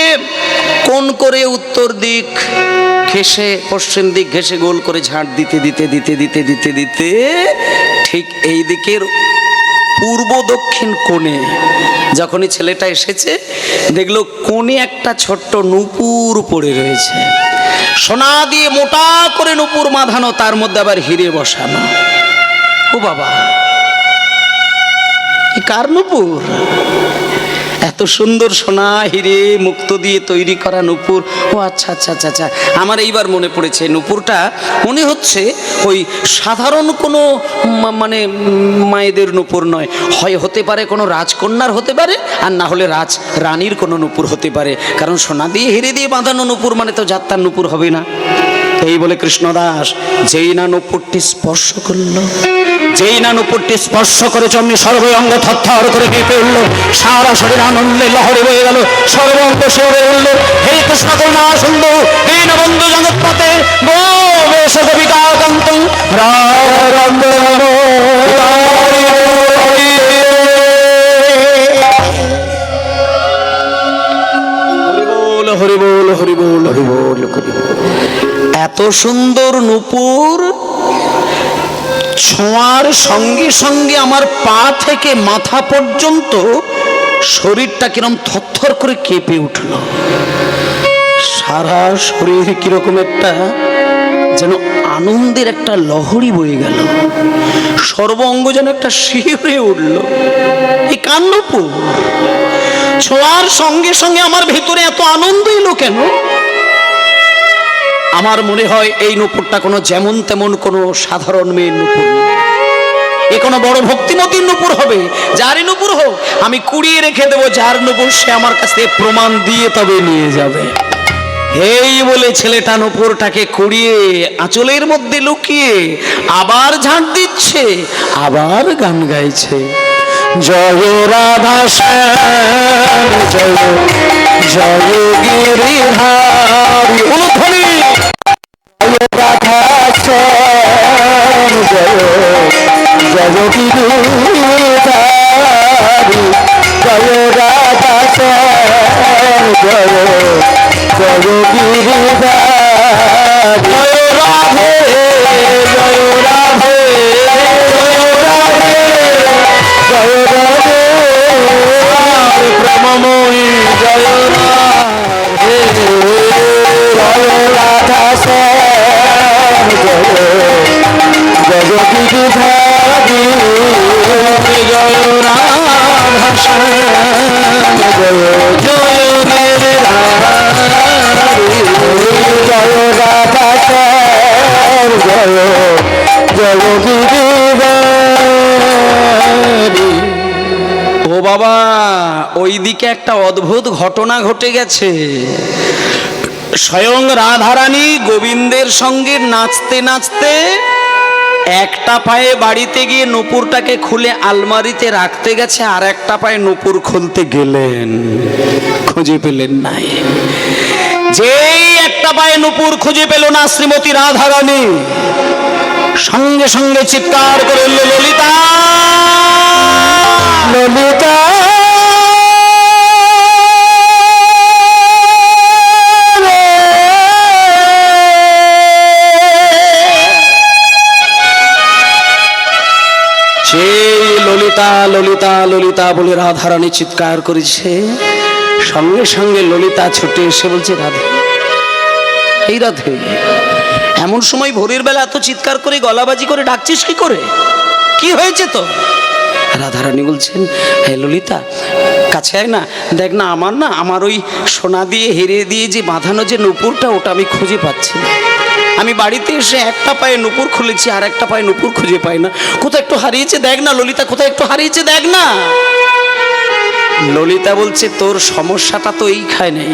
কোণ করে উত্তর দিক ঘেঁষে, পশ্চিম দিক ঘেঁষে গোল করে ঝাঁট দিতে দিতে দিতে দিতে দিতে দিতে ঠিক এই দিকের পূর্ব দক্ষিণ কোণে যখনই ছেলেটা এসেছে, দেখলো কোণে একটা ছোট্ট নূপুর পড়ে রয়েছে, সোনা দিয়ে মোটা করে নূপুর বাঁধানো, তার মধ্যে আবার হিরে বসানো। ও বাবা, এ কার নূপুর? এত সুন্দর সোনা হিরে মুক্ত দিয়ে তৈরি করা নূপুর। ও আচ্ছা আচ্ছা আচ্ছা আচ্ছা, আমার এইবার মনে পড়েছে, নূপুরটা মনে হচ্ছে ওই সাধারণ কোনো মানে মায়েদের নূপুর নয়, হয় হতে পারে কোনো রাজকন্যার হতে পারে, আর না হলে রানীর কোনো নূপুর হতে পারে, কারণ সোনা দিয়ে হিরে দিয়ে বাঁধানো নূপুর মানে তো যাত্রার নূপুর হবে না, এই বলে কৃষ্ণদাস যেই না নূপুরটি স্পর্শ করলো, যেই না নূপুরটি স্পর্শ করে চমনি সর্ব অঙ্গ থরথর করে কেঁপে উঠল, সারা শরীর আনন্দে লহরে বয়ে গেল, সর্ব অঙ্গ শিহরে উঠল। হে কৃষ্ণ করুণা সিন্ধু দীনবন্ধু জগৎপতে গো বেশ কবিকাকান্ত রাম হরি বল হরি বল হরি বল হরি বল। এত সুন্দর নূপুর ছোঁয়ার সঙ্গে সঙ্গে আমার পা থেকে মাথা পর্যন্ত শরীরটা কিরম থরথর করে কেঁপে উঠল। সারা শরীর কিরকম একটা যেন আনন্দের একটা লহরী বয়ে গেল, সর্ব অঙ্গ যেন একটা শিহরে উঠল। এই কার নূপুর? ছোঁয়ার সঙ্গে সঙ্গে আমার ভেতরে এত আনন্দ এলো কেন? আমার মনে হয় এই নূপুরটা কোনো যেমন তেমন কোনো সাধারণ মেয়ের নূপুর নয়। এ কোনো বড় ভক্তিমতীর নূপুর হবে। যারই নূপুর হোক আমি কুড়িয়ে রেখে দেবো, যার নূপুর সে আমার কাছে প্রমাণ দিয়ে তবে নিয়ে যাবে। এই বলে ছেলেটা নূপুরটাকে কুড়িয়ে আঁচলের মধ্যে লুকিয়ে আবার ঝাঁট দিচ্ছে, আবার গান গাইছে। জয় রাধা শ্যাম জয় জয় গিরিধারী অনুধ্বনি, জয় রাধা শ্যাম জয় জয় গিরিধারী, জয় রাধা শ্যাম জয় জয় গিরিধারী, জয় রাধে জয় রাধে জয় রাধে ব্রহ্মময়ী জয় রাধে, জয় রাধা শ্যাম জয় জয় গিরিধারী, জয় রাধা শ্যাম জয় জয় গিরিধারী, জয় রাধা শ্যাম জয় জয় গিরিধারী। ও বাবা, ওইদিকে একটা অদ্ভুত ঘটনা ঘটে গেছে। স্বয়ং রাধারানী গোবিন্দের সঙ্গে নাচতে নাচতে একটা পায়ে বাড়িতে গিয়ে নূপুরটাকে খুলে আলমারিতে রাখতে গেছে, আর একটা পায়ে নূপুর খুলতে গেলেন, খুঁজে পেলেন নাই। যেই একটা পায়ে নূপুর খুঁজে পেল না শ্রীমতী রাধারানী, সঙ্গে সঙ্গে চিৎকার করে উঠল, ললিতা ললিতা সেই ললিতা ললিতা ললিতা বলে রাধারানী চিৎকার করেছে। সঙ্গে সঙ্গে ললিতা ছুটে এসে বলছে, রাধে এই রাধে, এমন সময় ভোরের বেলা এত চিৎকার করে গলাবাজি করে ডাকছিস কি করে? কি হয়েছে তো? রাধারানী বলছেন, হে ললিতা কাছে আয় না, দেখ না আমার ওই সোনা দিয়ে হেরে দিয়ে যে বাঁধানো যে নূপুরটা, ওটা আমি খুঁজে পাচ্ছি না। আমি বাড়িতে এসে একটা পায়ে নূপুর খুলেছি, আর একটা পায়ে নূপুর খুঁজে পাই না। কোথায় একটু হারিয়েছে দেখ না ললিতা, কোথায় একটু হারিয়েছে দেখ না। ললিতা বলছে, তোর সমস্যাটা তো এইখানে নেই,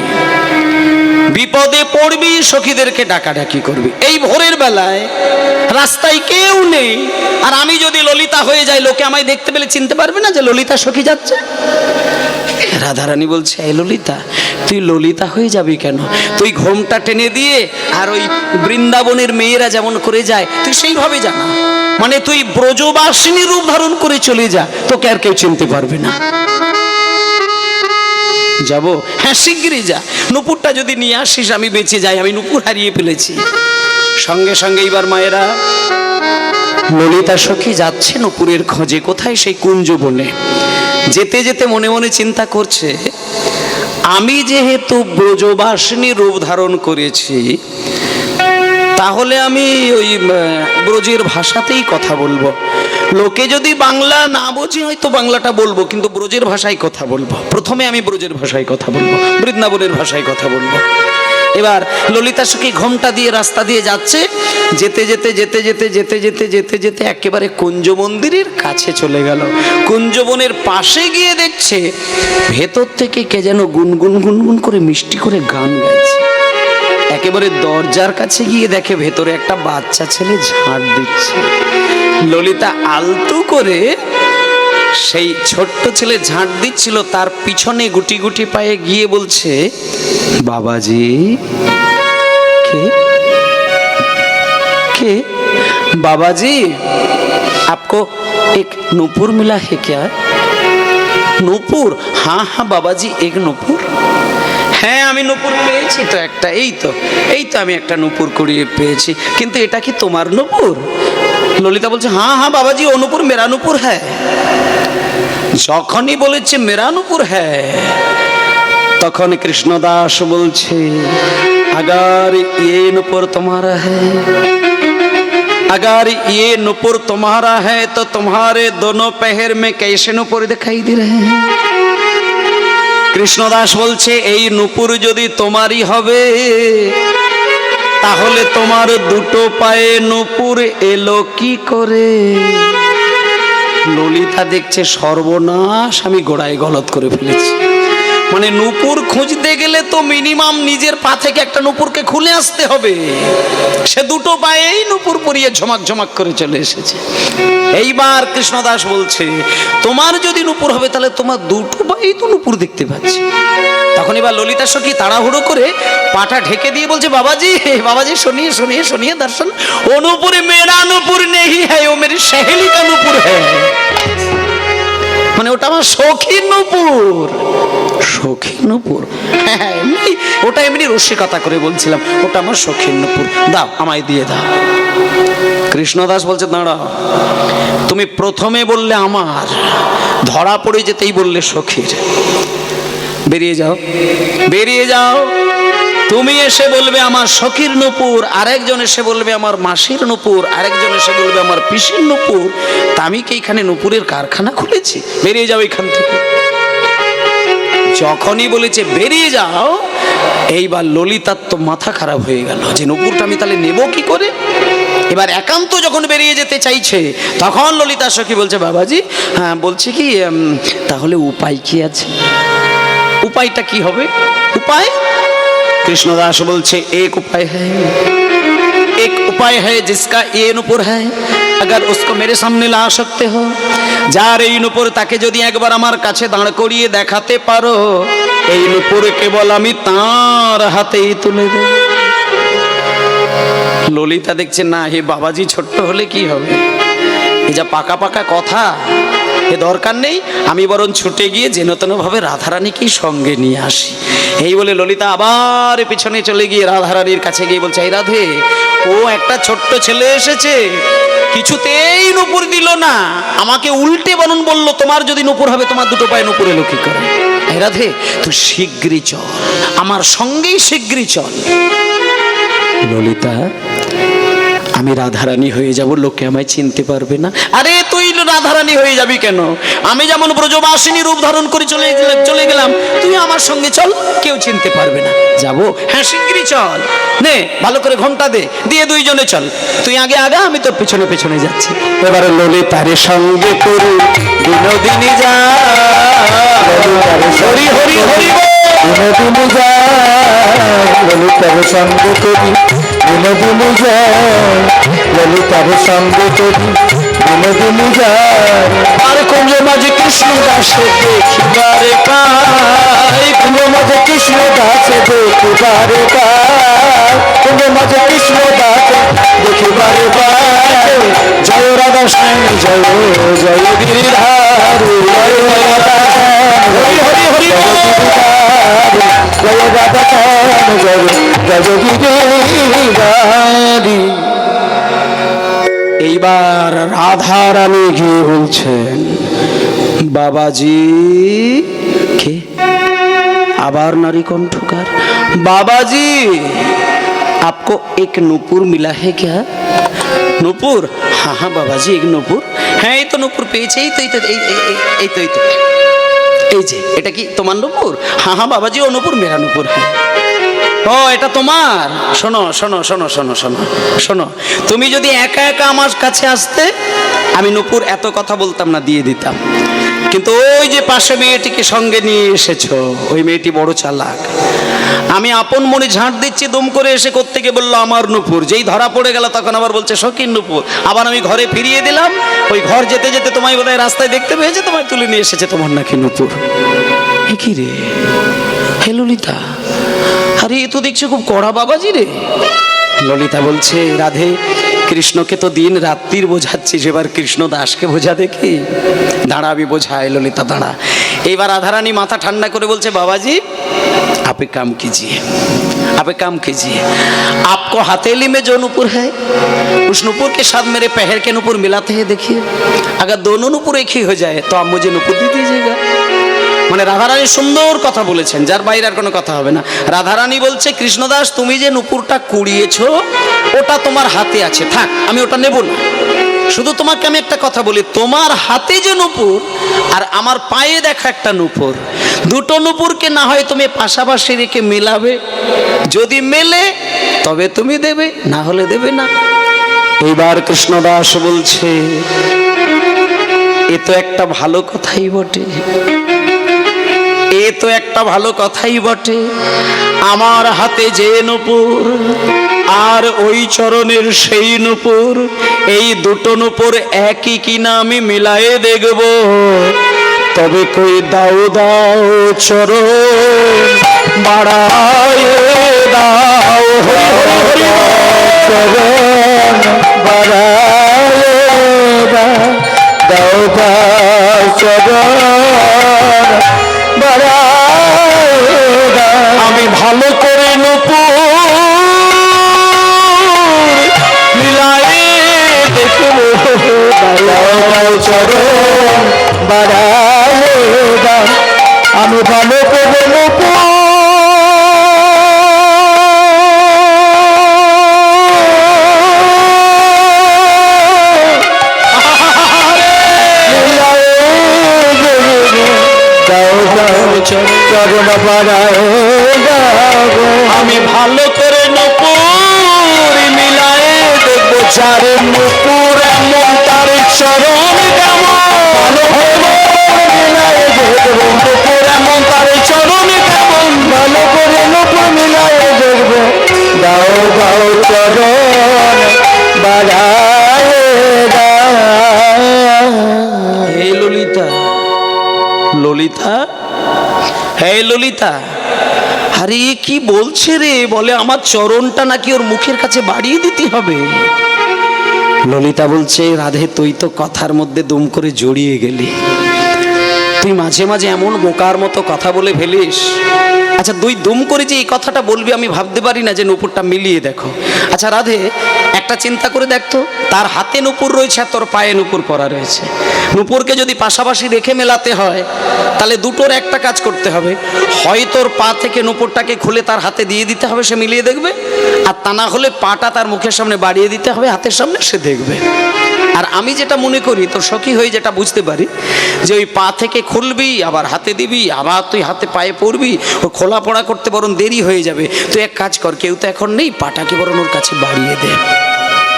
বিপদে পড়বি সখীদেরকে ডাকাডাকি করবি। এই ভোরের বেলায় রাস্তায় কেউ নেই, আর আমি যদি ললিতা হয়ে যাই, লোকে আমায় দেখতে পেলে চিনতে পারবে না যে ললিতা সখী যাচ্ছে। রাধারানী বলছে, এই ললিতা তুই ললিতা হয়ে যাবি কেন? তুই ঘোমটা টেনে দিয়ে আর ওই বৃন্দাবনের মেয়েরা যেমন করে যায় তুই সেইভাবে যা না, মানে তুই ব্রজবাসিনী রূপ ধারণ করে চলে যা, তোকে আর কেউ চিনতে পারবে না। যাবো? হ্যাঁ শিগগিরই যা, নূপুরটা যদি নিয়ে আসিস আমি বেঁচে যাই, আমি নূপুর হারিয়ে ফেলেছি। সঙ্গে সঙ্গে এইবার মায়েরা ললিতা সখী যাচ্ছে নূপুরের খোঁজে। কোথায়? সেই কুঞ্জবনে। যেতে যেতে মনে মনে চিন্তা করছে, আমি যেহেতু ব্রজবাসিনী রূপ ধারণ করেছি, তাহলে আমি ওই ব্রজের ভাষাতেই কথা বলবো। লোকে যদি বাংলা না বোঝে হয়তো বাংলাটা বলবো, কিন্তু ব্রজের ভাষায় কথা বলবো। প্রথমে আমি ব্রজের ভাষায় কথা বলবো, বৃন্দাবনের ভাষায় কথা বলবো। এবার ললিতা সখী ঘোমটা দিয়ে রাস্তা দিয়ে যাচ্ছে, যেতে যেতে যেতে যেতে যেতে যেতে যেতে যেতে একেবারে কুঞ্জ মন্দিরের কাছে চলে গেল। কুঞ্জবনের পাশে গিয়ে দেখছে ভেতর থেকে কে যেন গুনগুন গুনগুন করে মিষ্টি করে গান গাইছে। এক একেবারে দরজার কাছে গিয়ে দেখে ভেতরে একটা বাচ্চা ছেলে ঝাঁট দিচ্ছে। ললিতা আলতু করে সেই ছোট্ট ছেলে ঝাঁট দিচ্ছিল, তার পিছনে গুটি গুটি পায়ে গিয়ে বলছে, বাবাজি। কে কে? बाबाजी आपको एक नूपुर मिला है क्या? নূপুর? হ্যাঁ হ্যাঁ বাবাজি, এক নূপুর। হ্যাঁ আমি নূপুর পেয়েছি তো একটা, এই তো আমি একটা নূপুর কুড়িয়ে পেয়েছি, কিন্তু এটা কি তোমার নূপুর? ললিতা বলছে, হ্যাঁ হ্যাঁ বাবাজি, ও নূপুর মেরা নূপুর হ্যাঁ। যখনই বলেছে মেরা নূপুর হ্যাঁ, তখন কৃষ্ণদাস বলছে, अगर ये नूपुर तुम्हारा है, अगर ये नूपुर तुम्हारा है तो तुम्हारे दोनों पैर में कैसे नूपुर दिखाई दे रहे हैं? কৃষ্ণদাস বলছে, এই নূপুর যদি তোমারই হবে তাহলে তোমার দুটো পায়ে নূপুর এলো কি করে? ললিতা দেখছে সর্বনাশ, আমি গোড়ায় গলত করে ফেলেছি। মানে নূপুর খুঁজতে গেলে তো মিনিমাম নিজের পা থেকে একটা নূপুরকে খুলে আসতে হবে, সে দুটো পায়েই নূপুর পরিয়ে ঝমক ঝমক করে চলে এসেছে। এইবার কৃষ্ণদাস বলছে, তোমার যদি নূপুর হবে তাহলে তোমার দুটো পায়েই তো নূপুর দেখতে পাচ্ছি। তখন এবার ললিতা সখী তাড়াহুড়ো করে পাটা ঢেকে দিয়ে বলছে, বাবাজি বাবাজি শুনিয়ে শুনিয়ে শুনিয়ে দর্শন, ও নূপুর মেরা নূপুর নেই হ্যায়, ও মেরি সহেলি কা নূপুর হ্যায়। মানে ওটা আমার সখীর নূপুর, সখীর নূপুর। হ্যাঁ এমনি, ওটা এমনি রসিকতা করে বলছিলাম, ওটা আমার সখীর নূপুর, দাও আমায় দিয়ে দাও। কৃষ্ণদাস বলছে, দাঁড়াও, তুমি প্রথমে বললে আমার, ধরা পড়ে যেতেই বললে সখীর। বেরিয়ে যাও, বেরিয়ে যাও। তুমি এসে বলবে আমার সখীর নূপুর, আরেকজন এসে বলবে আমার মাসির নূপুর, আরেকজন এসে বলবে আমার পিসির নূপুর। তা আমি কি এখানে নূপুরের কারখানা খুলেছি? বেরিয়ে যাও এখান থেকে। যখনই বলেছে বেরিয়ে যাও, এইবার ললিতার তো মাথা খারাপ হয়ে গেল যে নূপুরটা আমি তাহলে নেব কি করে। এবার একান্ত যখন বেরিয়ে যেতে চাইছে, তখন ললিতা সখী বলছে, বাবাজি হ্যাঁ বলছি কি, তাহলে উপায় কি আছে? উপায়টা কি হবে? উপায়? কৃষ্ণদাস বলছে, एक उपाय है, एक उपाय है जिसका ये नूपुर है, अगर उसको मेरे सामने ला सकते हो, যার এই নূপুর তাকে যদি একবার আমার কাছে দাঁড় করিয়ে দেখাতে পারো, এই নূপুর কেবল আমি তার হাতেই তুলে দেব। ললিতা দেখছে, না হে বাবাজি ছোট্ট হলে কি হবে, এই যা পাকা পাকা কথা, এ দরকার নেই, আমি বরং ছুটে গিয়ে যেন তেন ভাবে রাধারানীকেই সঙ্গে নিয়ে আসি। এই বলে ললিতা আবার পিছনে চলে গিয়ে রাধারানীর কাছে গিয়ে বলছে, এই রাধে, ও একটা ছোট্ট ছেলে এসেছে, কিছুতেই নূপুর দিল না, আমাকে উল্টে বরং বললো তোমার যদি নূপুর হবে তোমার দুটো পায়ে নূপুর এলো কি করে? এই রাধে তুই শীঘ্রই চল, আমার সঙ্গেই শীঘ্রই চল। ললিতা, আমি রাধারানী হয়ে যাব, লোকে আমায় চিনতে পারবে না। আরে তুই রাধারানী হয়ে যাবি কেন? আমি যেমন ব্রজবাসিনী রূপ ধারণ করে চলে গেলাম, তুই আমার সঙ্গে চল, কেউ চিনতে পারবে না। যাবো? হ্যাঁ শিগগিরই চল, নে ভালো করে ঘন্টা দে, দিয়ে দুইজনে চল, তুই আগে আগা, আমি তোর পেছনে পেছনে যাচ্ছি। এবারে ললিতার সঙ্গে করে বিনোদিনী যা, হরি হরি হরি বিনোদিনী যায়, ললিতার সঙ্গে করি বিনোদিনী যায়, ললিতার সঙ্গে করি বিনোদিনী যায়। আর কুঞ্জ মাঝে কৃষ্ণ দাসে দেখিবারে পাই, কুঞ্জ মাঝে কৃষ্ণ দাসে দেখিবারে পাই, কুঞ্জ মাঝে কৃষ্ণ দাসে দেখিবারে পাই। জয় রাধা শ্যাম জয় জয় গিরিধারী, জয় রাধা হরি হরি হরি জয় রাধা জয় জয় গিরিধারী। এইবার রাধারানী গিয়ে বলছেন, বাবাজি। কে? আবার নারী কণ্ঠকার, বাবাজি आपको एक नूपुर मिला है क्या? নূপুর? হ্যাঁ হ্যাঁ বাবাজি, এক নূপুর। হ্যাঁ এই তো নূপুর পেয়েছে, এই তো এই তো এই তো এই তো এই যে, এটা কি তোমার নূপুর? হ্যাঁ হ্যাঁ বাবাজি, ও নূপুর মেরা নূপুর। হ্যাঁ ও এটা তোমার? শোনো শোনো শোনো শোনো শোনো শোনো, তুমি যদি একা একা আমার কাছে আসতে, আমি নূপুর এত কথা বলতাম না, দিয়ে দিতাম। কিন্তু ওই যে পাশে মেয়েটিকে সঙ্গে নিয়ে এসেছো, ওই মেয়েটি বড় চালাক। আমি আপন মনে ঝাঁট দিচ্ছি, দুম করে এসে কোত্থেকে বললো আমার নূপুর। যেই ধরা পড়ে গেল তখন আবার বলছে শৌখিন নূপুর। আবার আমি ঘরে ফিরিয়ে দিলাম, ওই ঘর যেতে যেতে তোমায় বোধহয় রাস্তায় দেখতে পেয়েছে, তোমায় তুলে নিয়ে এসেছে তোমার নাকি নূপুর। এ কি রে, হে ললিতা, আরে এ তো দেখছি খুব কড়া বাবাজি রে। ললিতা বলছে, রাধে, কৃষ্ণকে তো দিন রাত্রির বোঝাচ্ছিস, এবার কৃষ্ণ দাসকে বোঝা দেখি। দাঁড়া, আমি বোঝাই। ললিতা দাঁড়া। এইবার রাধারানী মাথা ঠান্ডা করে বলছে, বাবাজি आप एक काम कीजिए, आप एक काम कीजिए, आपको हथेली में जो नूपुर है उस नूपुर के साथ मेरे पैर के नूपुर मिलाते हैं, देखिए अगर दोनों नूपुर एक ही हो जाए तो आप मुझे नूपुर दे दीजिएगा। মানে রাধারানী সুন্দর কথা বলেছেন, যার বাইরে আর কোনো কথা হবে না। রাধারানী বলছে, কৃষ্ণদাস তুমি যে নূপুরটা কুড়িয়েছো ওটা তোমার হাতে আছে, থাক, আমি ওটা নেব না। শুধু তোমাকে আমি একটা কথা বলি, তোমার হাতে যে নূপুর আর আমার পায়ে দেখা একটা নূপুর, দুটো নূপুরকে না হয় তুমি পাশাপাশি রেখে মেলাবে, যদি মেলে তবে তুমি দেবে, না হলে দেবে না। এইবার কৃষ্ণদাস বলছে, এ তো একটা ভালো কথাই বটে, এ তো একটা ভালো কথাই বটে। আমার হাতে যে নূপুর আর ওই চরণের সেই নূপুর, এই দুটো নূপুর একই কিনা আমি মিলায়ে দেখব, তবে কই দাও দাও চরণ বাড়ায়ে দাও, চরণ বাড়ায়ে দাও, দাও দাও চরণ বাড়ায়ে দাও। আমি ভালো করে নূপুর মিলায়ে দেখব, দাও চরণ বাড়ায়ে দাও। আমি ভালো করে নূপুর চরণ বাড়ায়ে দাও। আমি ভালো করে নূপুর মিলায়ে দেখবো, যার নূপুর এমন তার চরণ কেমন, ভালো করে মিলায়ে দেখবো, নূপুর এমন তার চরণ কেমন, ভালো করে নূপুর মিলায়ে দেখবো, দাও দাও চরণ বাড়ায়ে দাও। হে ললিতা, ললিতা, হে ললিতা, আরে কি বলছে রে, বলে আমার চরণটা নাকি ওর মুখের কাছে বাড়িয়ে দিতে হবে। ললিতা বলছে, রাধে তুই তো কথার মধ্যে দুম করে জড়িয়ে গেলি, তুই মাঝে মাঝে এমন বোকার মতো কথা বলে ফেলিস। আচ্ছা তুই দুম করে যে এই কথাটা বলবি আমি ভাবতে পারি না যে নূপুরটা মিলিয়ে দেখো। আচ্ছা রাধে, একটা চিন্তা করে দেখতো, তার হাতে নূপুর রয়েছে আর তোর পায়ে নূপুর পরা রয়েছে, নূপুরকে যদি পাশাপাশি রেখে মেলাতে হয় তাহলে দুটোর একটা কাজ করতে হবে, হয় তোর পা থেকে নূপুরটাকে খুলে তার হাতে দিয়ে দিতে হবে, সে মিলিয়ে দেখবে, আর তা না হলে পাটা তার মুখের সামনে বাড়িয়ে দিতে হবে, হাতের সামনে, সে দেখবে। আর আমি যেটা মনে করি, তোর সখী হয়ে যেটা বুঝতে পারি, যে ওই পা থেকে খুলবি আবার হাতে দিবি, আবার তুই হাতে পায়ে পড়বি, ও খোলা পড়া করতে বরং দেরি হয়ে যাবে। তুই এক কাজ কর, কেউ তো এখন নেই, পাটাকে বরং ওর কাছে বাড়িয়ে দে।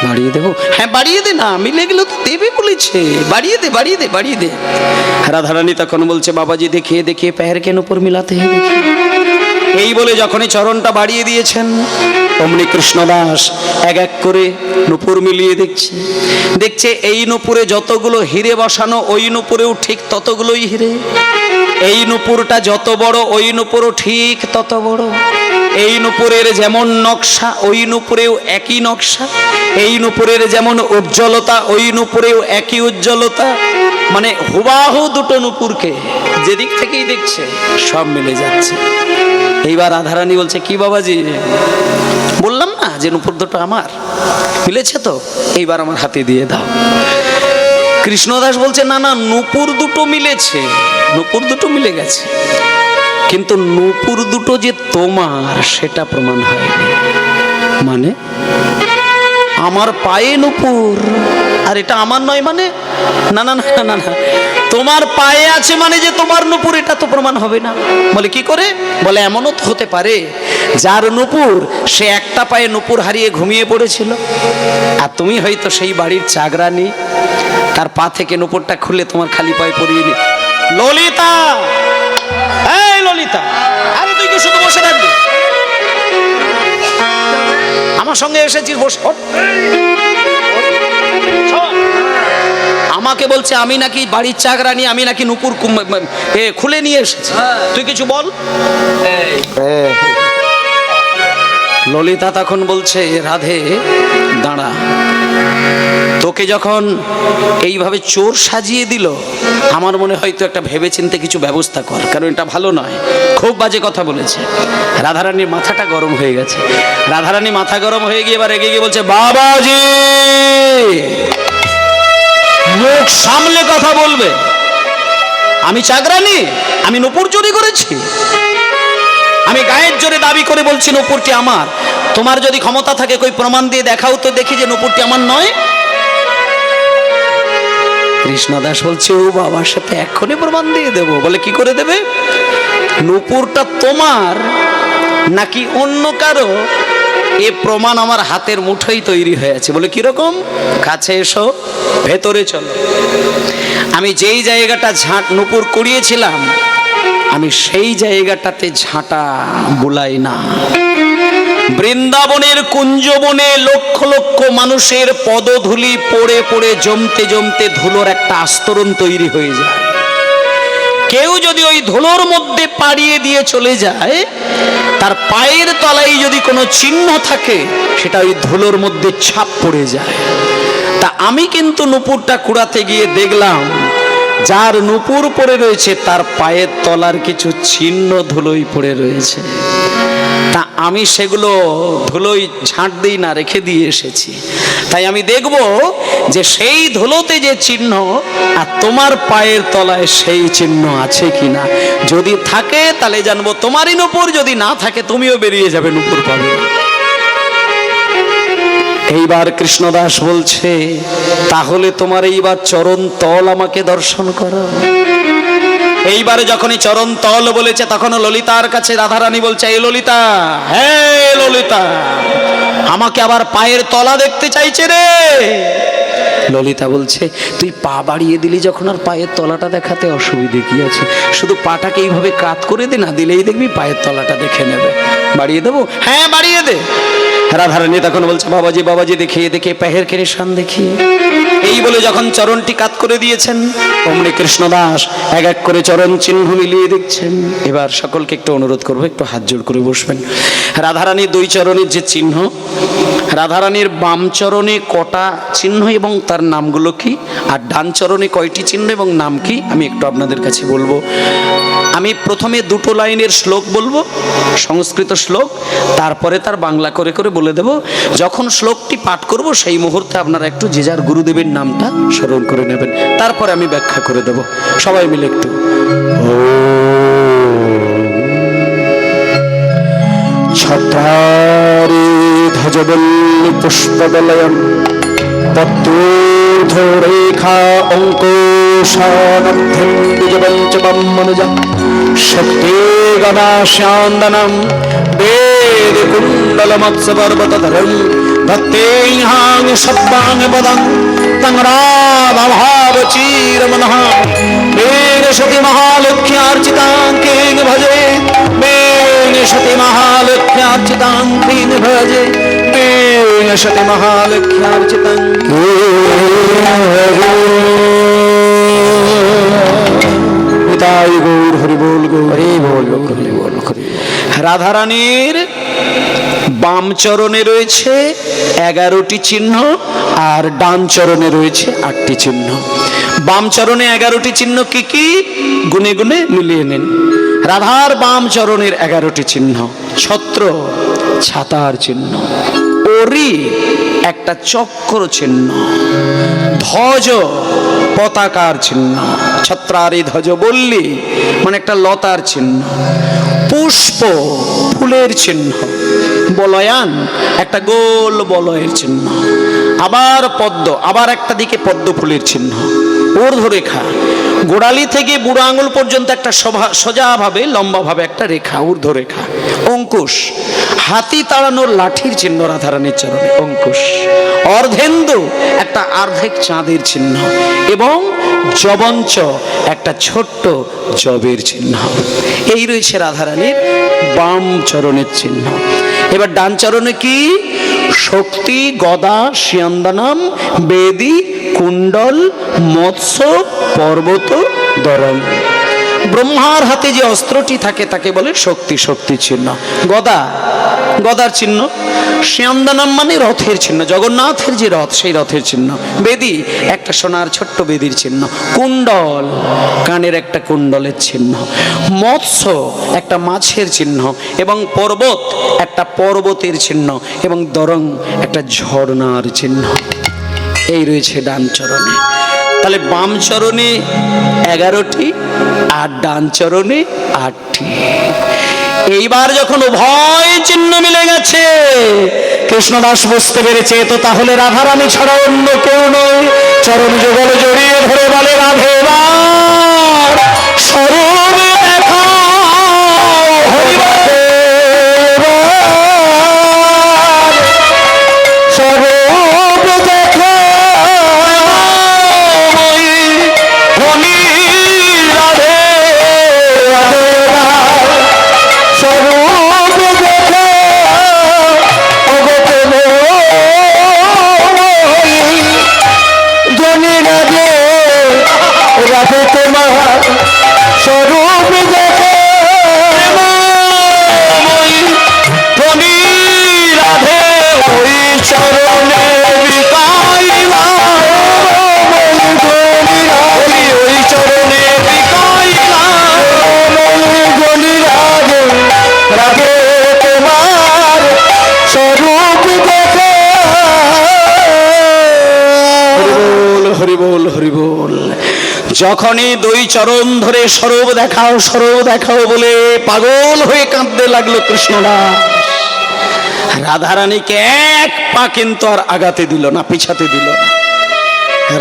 বাড়িয়ে দেবো? হ্যাঁ বাড়িয়ে দে না, মিলে গেলেও তো দেবে বলেছে, বাড়িয়ে দে বাড়িয়ে দে বাড়িয়ে দে। রাধারানী তখন বলছে, বাবাজি দেখিয়ে দেখিয়ে पैर के ऊपर मिलाते हैं देखिए। এই বলে যখনই চরণটা বাড়িয়ে দিয়েছেন, অমনি কৃষ্ণদাস এক এক করে নূপুর মিলিয়ে দেখছে, দেখছে এই নূপুরে যতগুলো হিরে বসানো ওই নূপুরেও ঠিক ততগুলোই হিরে, এই নূপুরটা যত বড় ওই নূপুরও ঠিক তত বড়, এই নূপুরের যেমন নকশা ওই নূপুরেও একই নকশা, এই নূপুরের যেমন উজ্জ্বলতা ওই নূপুরেও একই উজ্জ্বলতা, মানে হুবাহু দুটো নূপুরকে যেদিক থেকেই দেখছে সব মিলে যাচ্ছে। এইবার রাধারানী বলছে, কি বাবাজি, বললাম না যে নূপুর দুটো আমার, মিলেছে তো, এইবার আমার হাতে দিয়ে দাও। কৃষ্ণদাস বলছে, না না, নূপুর দুটো মিলেছে, নূপুর দুটো মিলে গেছে, কিন্তু নূপুর দুটো যে তোমার সেটা প্রমাণ হয়নি। মানে আমার পায়ে নূপুর আর এটা আমার নয়, মানে না না না না না, তোমার পায়ে আছে মানে যে তোমার নূপুর, এটা তো প্রমাণ হবে না। বলে কি করে? বলে এমনও তো হতে পারে যার নূপুর সে একটা পায়ে নূপুর হারিয়ে ঘুমিয়ে পড়েছিল, আর তুমি হয়তো সেই বাড়ির চাকরানী, তার পা থেকে নূপুরটা খুলে তোমার খালি পায়ে পরিয়ে ললিতা, এই ললিতা, আরে তুই কি শুধু বসে থাকবি? আমার সঙ্গে এসেছিস, বস। আমাকে বলছে আমি নাকি বাড়ির চাকরানি, আমি নাকি নুপুর খুলে নিয়ে এসেছি। তুই কিছু বল। ললিতা তখন বলছে, রাধে দাঁড়া, তোকে যখন এইভাবে চোর সাজিয়ে দিল, আমার মনে হয়তো একটা ভেবেচিন্তে কিছু ব্যবস্থা কর, কারণ এটা ভালো নয়, খুব বাজে কথা বলেছে। রাধারানীর মাথাটা গরম হয়ে গেছে। রাধারানী মাথা গরম হয়ে গিয়ে এবার এগিয়ে গিয়ে বলছে, বাবাজি মুখ সামলে কথা বলবে। আমি চাকরানি, আমি নূপুর চুরি করেছি? আমি গায়ের জোরে দাবি করে বলছি নূপুরটি আমার। তোমার যদি ক্ষমতা থাকে কই প্রমাণ দিয়ে দেখাও তো দেখি যে নূপুরটি আমার নয়। কৃষ্ণদাস বলছে, ও বাবার সাথে এক্ষুনি প্রমাণ দিয়ে দেবো। বলে কি করে দেবে? নূপুরটা তোমার নাকি অন্য কারো, এ প্রমাণ আমার হাতের মুঠোই তৈরি হয়েছে। বলে কিরকম? কাছে এসো, ভেতরে চলো। আমি যেই জায়গাটা নূপুর কুড়িয়েছিলাম, আমি সেই জায়গাটাতে ঝাঁটা বুলাই না। বৃন্দাবনের কুঞ্জবনে লক্ষ লক্ষ মানুষের পদধূলি পড়ে পড়ে জমতে জমতে ধুলোর একটা আস্তরণ তৈরি হয়ে যায়। কেউ যদি ওই ধুলোর মধ্যে পাড়িয়ে দিয়ে চলে যায়, তার পায়ের তলায় যদি কোনো চিহ্ন থাকে, সেটা ওই ধুলোর মধ্যে ছাপ পড়ে যায়। তা আমি কিন্তু নূপুরটা কুড়াতে গিয়ে দেখলাম, যার নূপুর পড়ে রয়েছে তার পায়ের তলার কিছু চিহ্ন ধুলোই পড়ে রয়েছে। তা আমি সেগুলো ধুলোই ঝাঁট দিই না, রেখে দিয়ে এসেছি। তাই আমি দেখব যে সেই ধুলোতে যে চিহ্ন আর তোমার পায়ের তলায় সেই চিহ্ন আছে কিনা। যদি থাকে তাহলে জানবো তোমারই নূপুর, যদি না থাকে তুমিও বেরিয়ে যাবে, নূপুর পাবে। এইবার কৃষ্ণদাস বলছে, তাহলে তোমার এইবার চরণ তল আমাকে দর্শন করো। এইবারে যখনই চরণ তল বলেছে, তখন ললিতার কাছে রাধারানী বলছে, এই ললিতা, হ্যাঁ ললিতা, আমাকে আবার পায়ের তলা দেখতে চাইছে রে। ললিতা বলছে, তুই পা বাড়িয়ে দিলি যখন, আর পায়ের তলাটা দেখাতে অসুবিধে কি আছে? শুধু পাটাকে এইভাবে কাত করে দে না, দিলেই দেখবি পায়ের তলাটা দেখে নেবে। বাড়িয়ে দেবো? হ্যাঁ বাড়িয়ে দে। রাধারানী তখন বলছে, বাবাজি বাবাজি দেখিয়ে দেখিয়ে পায়ের কে নিশান দেখিয়ে। এই বলে যখন চরণটি কাত করে দিয়েছেন, অমনি কৃষ্ণদাস এক এক করে চরণ চিহ্ন মিলিয়ে দেখছেন। এবার সকলকে একটু অনুরোধ করবো, একটু হাত জোড় করে বসবেন। রাধারানীর দুই চরণের যে চিহ্ন, রাধারানীর বাম চরণে কটা চিহ্ন এবং তার নামগুলো কি, আর ডান চরণে কয়টি চিহ্ন এবং নাম কি, আমি একটু আপনাদের কাছে বলবো। আমি প্রথমে দুটো লাইনের শ্লোক বলবো, সংস্কৃত শ্লোক, তারপরে তার বাংলা করে করে বলে দেব। যখন শ্লোকটি পাঠ করব সেই মুহূর্তে আপনারা একটু যে যার গুরুদেবের নামটা স্মরণ করে নেবেন, তারপরে আমি ব্যাখ্যা করে দেব। সবাই মিলে একটু ছত্রারি ধ্বজবল্লী পুষ্পদলয়ম পত্রোর্ধরেখা অঙ্কুশানদ্ধম দ্বিজপঞ্চমম মনুজম শক্তি গদাস্যান্দনম বেদ কুণ্ডলমৎসপর্বতধরম ভক্তেহাং সব্বাং পদং তং রামভাবচিরমনঃ বেদ সতি মহালক্ষ্যার্চিতাং কিং ভজে, বেদ সতি মহালক্ষ্যার্চিতাং কিং ভজে, বেদ সতি মহালক্ষ্যার্চিতাং তাই গৌর হরি বল, হরি বল, হরি বল, হরি। রাধারানীর বাম চরণে রয়েছে 11টি চিহ্ন, আর ডান চরণে রয়েছে 8টি চিহ্ন। বাম চরণে 11টি চিহ্ন কি কি, গুনে গুনে মিলিয়ে নিন। রাধার বাম চরণের 11টি চিহ্ন: ছত্র ছাতার চিহ্ন, ওরি একটা চক্র চিহ্ন, ধ্বজ পতাকার চিহ্ন, ছত্রারি ধ্বজ বললি মানে একটা লতার চিহ্ন, পুষ্প ফুলের চিহ্ন, বলয়ান একটা গোল বলয়ের চিহ্ন, আবার পদ্ম, আবার একটা দিকে পদ্ম ফুলের চিহ্ন, ঊর্ধ্বরেখা গোড়ালি থেকে বুড়ো আঙুল পর্যন্ত একটা সোজাভাবে লম্বাভাবে একটা রেখা, ঊর্ধ্বরেখা, অঙ্কুশ হাতি তাড়ানোর লাঠির চিহ্ন রাধারানীর চরণে, অঙ্কুশ, অর্ধেন্দু একটা অর্ধেক চাঁদের চিহ্ন, এবং জবঞ্চ একটা ছোট্ট জবের চিহ্ন। এই রয়েছে রাধারানীর বাম চরণের চিহ্ন। এবার ডান চরণে কি? শক্তি, গদা, সিয়ন্দনম, বেদী, কুণ্ডল, মৎস্য, পর্বত, দরং। ব্রহ্মার হাতে যে অস্ত্রটি থাকে তাকে বলে শক্তি, শক্তির চিহ্ন। গদা, গদার চিহ্ন। সিয়ন্দনম মানে রথের চিহ্ন, জগন্নাথের যে রথ সেই রথের চিহ্ন। বেদী একটা সোনার ছোট্ট বেদীর চিহ্ন। কুণ্ডল কানের একটা কুণ্ডলের চিহ্ন। মৎস্য একটা মাছের চিহ্ন, এবং পর্বত একটা পর্বতের চিহ্ন, এবং দরং একটা ঝর্ণার চিহ্ন। এই রয়েছে ডান চরণে। তাহলে বাম চরণে 11টি আর ডান চরণে 8টি। এইবার যখন উভয় চিহ্ন মিলে গেছে, কৃষ্ণদাস বুঝতে পেরেছে তো তাহলে রাধারানী ছাড়া অন্য কেউ নয়। চরণ যুগল জড়িয়ে ধরে বলে, রাধে এবার স্বরূপ দেখাও, হরি রাধে এবার স্বরূপ দেখাও, হরি রাধে রাধে এবার স্বরূপ দেখাও, অগতে জনি রাধে রাধে তোমার স্বরূপ দেখাও, ধনী রাধে ওই চরণে বিকাইলা, ধনী রাধে ওই চরণে বিকাইলা, ধনী রাধে রাধে তোমার স্বরূপ দেখাও। হরি বল, হরি বল। যখনই দুই চরণ ধরে স্বরূপ দেখাও, স্বরূপ দেখাও বলে পাগল হয়ে কাঁদতে লাগলো কৃষ্ণদাস। রাধারানীকে এক পা কিন্তু আর আগাতে দিল না, পিছাতে দিল না।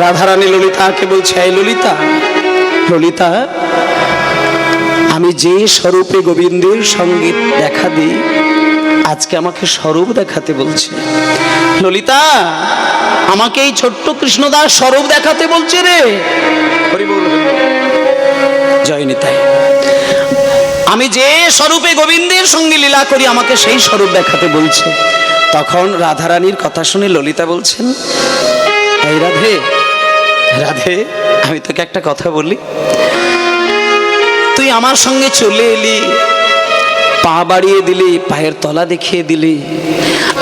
রাধারানী ললিতাকে বলছে, এই ললিতা, ললিতা, আমি যে স্বরূপে গোবিন্দের সঙ্গে দেখা দিই, আজকে আমাকে স্বরূপ দেখাতে বলছে। ললিতা, আমাকে এই ছোট্ট কৃষ্ণদাস স্বরূপ দেখাতে বলছে রে। হরি বল, হরি বল। জয় নিতাই। আমি যে স্বরূপে গোবিন্দের সঙ্গে লীলা করি, আমাকে সেই স্বরূপ দেখাতে বলছে। তখন রাধারানীর কথা শুনে ললিতা বলছেন, এই রাধে, রাধে, আমি তোকে একটা কথা বলি। তুই আমার সঙ্গে চলে এলি, পা বাড়িয়ে দিলি, পায়ের তলা দেখিয়ে দিলি,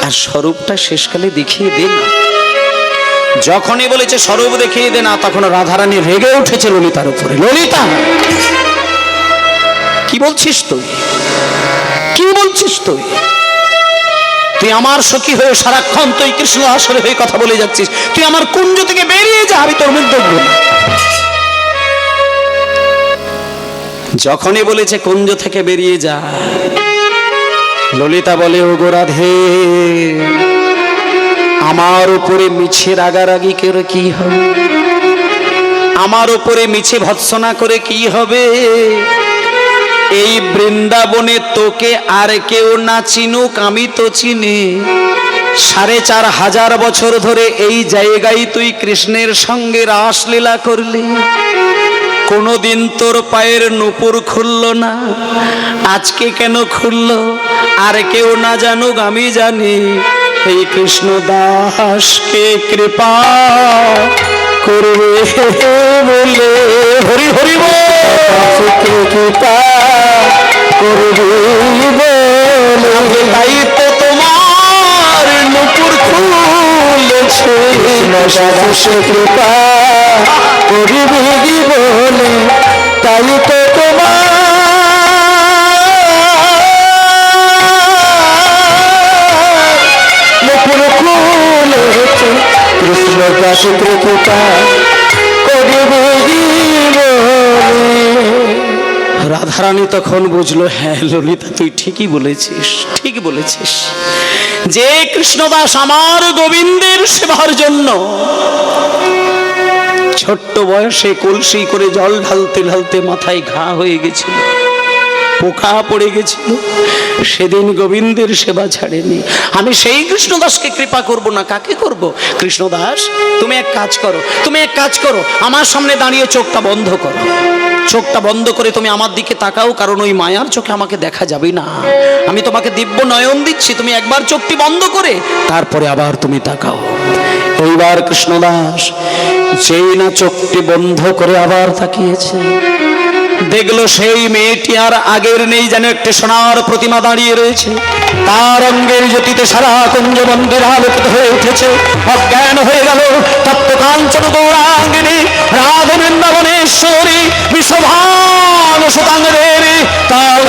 আর স্বরূপটা শেষকালে দেখিয়ে দে না। যখনই বলেছে স্বরূপ দেখিয়ে দে না, তখন রাধারানী রেগে উঠেছে ললিতার উপরে। ললিতা, কি বলছিস তুই? কি বলছিস তুই? তুই আমার সখী হয়ে সারাক্ষণ তুই কৃষ্ণ আসরে হয়ে কথা বলে যাচ্ছিস। তুই আমার কুঞ্জ থেকে বেরিয়ে যা, আমি তোর মুখ দেখব না। যখনই বলেছে কুঞ্জ থেকে বেরিয়ে যা, ললিতা বলে, ও গো রাধে, আমার উপরে মিছে রাগারাগি করে কি হবে? আমার উপরে মিছে ভৎসনা করে কি হবে? এই বৃন্দাবনে তোকে আর কেউ না চিনুক, আমি তো চিনি। 4500 বছর ধরে এই জায়গায় তুই কৃষ্ণের সঙ্গে রাসলীলা করলি, কোনোদিন তোর পায়ের নুপুর খুলল না, আজকে কেন খুলল? আর কেউ না জানুক, আমি জানি। এই কৃষ্ণ দাসকে কৃপা করবে বলে, হরি হরি বল, কৃপা করবে বলে, তাই তো তোমার নুপুর খুলেছে, দাসকে কৃপা করবে বলে, তাই তো তোমার নুপুর খুলেছে, কৃষ্ণ দাসকে কৃপা করবে বলে। রাধারানী তখন বুঝলো, হ্যাঁ ললিতা, তুই ঠিকই বলেছিস, ঠিক বলেছিস। যে কৃষ্ণদাস আমার গোবিন্দের সেবার জন্য ছোট্ট বয়সে কলসি করে জল ঢালতে ঢালতে মাথায় ঘা হয়ে গেছিল, পোকা পড়ে গেছিল, সেদিন গোবিন্দের সেবা ছাড়েনি। আমি সেই কৃষ্ণদাসকে কৃপা করব না, কাকে করব? কৃষ্ণদাস, তুমি এক কাজ করো, তুমি এক কাজ করো, আমার সামনে দাঁড়িয়ে চোখটা বন্ধ করো। চোখটা বন্ধ করে তুমি আমার দিকে তাকাও, কারণ ওই মায়ার চোখে আমাকে দেখা যাবে না। আমি তোমাকে দিব্য নয়ন দিচ্ছি, তুমি একবার চোখটি বন্ধ করে তারপরে আবার তুমি তাকাও। এইবার কৃষ্ণদাস যেই না চোখটি বন্ধ করে আবার তাকিয়েছে, দেখলো সেই মেয়েটি আর আগের নেই, যেন একটি সোনার প্রতিমা দাঁড়িয়ে রয়েছে। তার অঙ্গের জ্যোতিতে সারা কুঞ্জ মন্দির আলোকিত হয়ে উঠেছে। অজ্ঞান হয়ে গেল তপ্ত কাঞ্চন গৌরাঙ্গিনী রাধা বৃন্দাবনেশ্বরী বিশ্বভান সুতাঙ্গেরি তার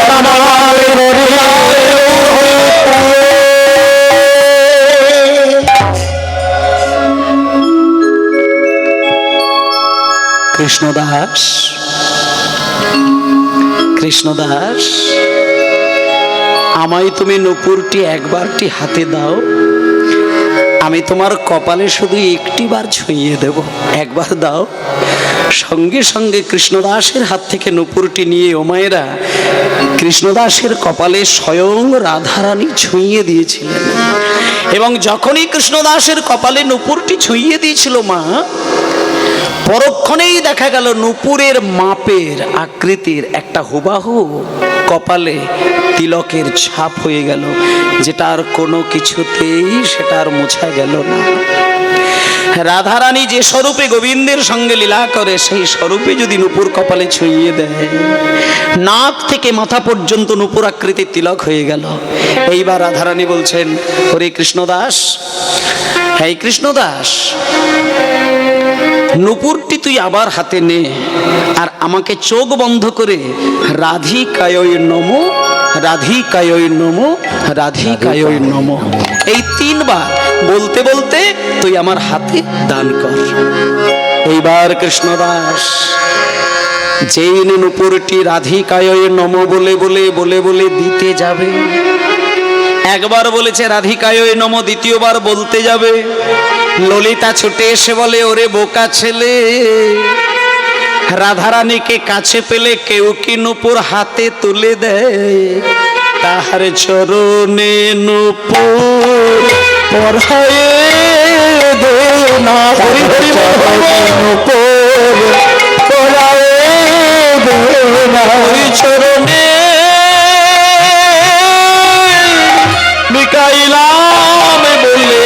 কৃষ্ণদাস, কৃষ্ণদাস, আমায় তুমি নূপুরটি একবারটি হাতে দাও, আমি তোমার কপালে শুধু একটি বার ছুঁয়ে দেব, একবার দাও। সঙ্গে সঙ্গে কৃষ্ণদাসের হাত থেকে নূপুরটি নিয়ে ও মায়েরা কৃষ্ণদাসের কপালে স্বয়ং রাধারানী ছুঁয়ে দিয়েছিলেন। এবং যখনই কৃষ্ণদাসের কপালে নূপুরটি ছুঁয়ে দিয়েছিল মা, পরক্ষণেই দেখা গেল নূপুরের মাপের আকৃতির একটা হুবাহু কপালে তিলকের ছাপ হয়ে গেল, যেটা আর কোনো কিছুতেই সেটা আর মোছা গেল না। রাধারানী যে স্বরূপে গোবিন্দের সঙ্গে লীলা করে, সেই স্বরূপে যদি নূপুর কপালে ছুঁয়ে দেয়, নাক থেকে মাথা পর্যন্ত নূপুর আকৃতির তিলক হয়ে গেল। এইবার রাধারানী বলছেন, হরে কৃষ্ণদাস, হ্যাঁ কৃষ্ণদাস, নূপুরটি তুই আবার হাতে নে, আর আমাকে চোখ বন্ধ করে রাধিকায় নমো, রাধিকায় নমো, রাধিকায় নমো এই তিনবার বলতে বলতে তুই আমার হাতে দান কর। এইবার কৃষ্ণদাস যেই নূপুরটি রাধিকায় নমো বলে বলে বলে বলে দিতে যাবে, একবার বলেছে রাধিকায় নমো, দ্বিতীয়বার বলতে যাবে, ললিতা ছুটে এসে বলে, ওরে বোকা ছেলে, রাধারানীকে কাছে পেলে কেউ কি নূপুর হাতে তুলে দেয়? তাহার চরণে নূপুর পরায়ে দে না, হরি হরি নূপুর পরায়ে দে না, হরি চরণে মিকাইলাম বলে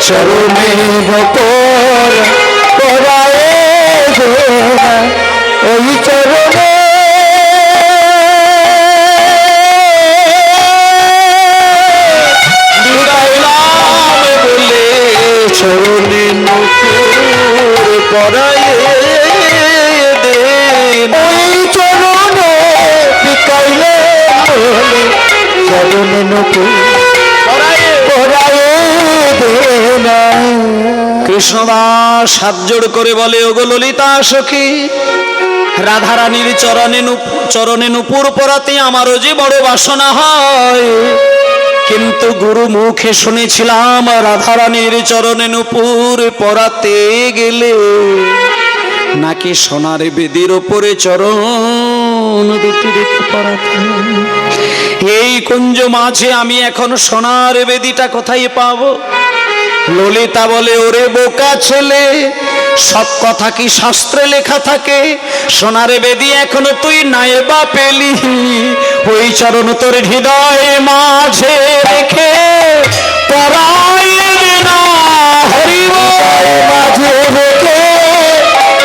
চরণে নূপুর পরায়ে দে না, ওই চরণে মিকাইলাম বলে চরণে নূপুর পরায়ে দে না, ওই চরণে মিকাইলে বলে চরণে নূপুর কৃষ্ণদাস হাত জোড় করে বলে, ওগো ললিতা সখী, রাধারানীর চরণে নূপুর পরাতে আমারও যে বড় বাসনা হয়, কিন্তু গুরু মুখে শুনেছিলাম রাধারানীর চরণে নূপুর পরাতে গেলে নাকি সোনার বেদির ওপরে চরণ দুটি রেখে পরাতে। এই কুঞ্জ মাঝে আমি এখন সোনার বেদিটা কোথায় পাবো? ললিতা বলে, ওরে বোকা ছেলে, সব কথা কি শাস্ত্রে লেখা থাকে? সোনার বেদি এখনো তুই নাই বা পেলি, ওই চরণ তোর হৃদয় মাঝে রেখে পরাই দে না, হরি মাঝে রেখে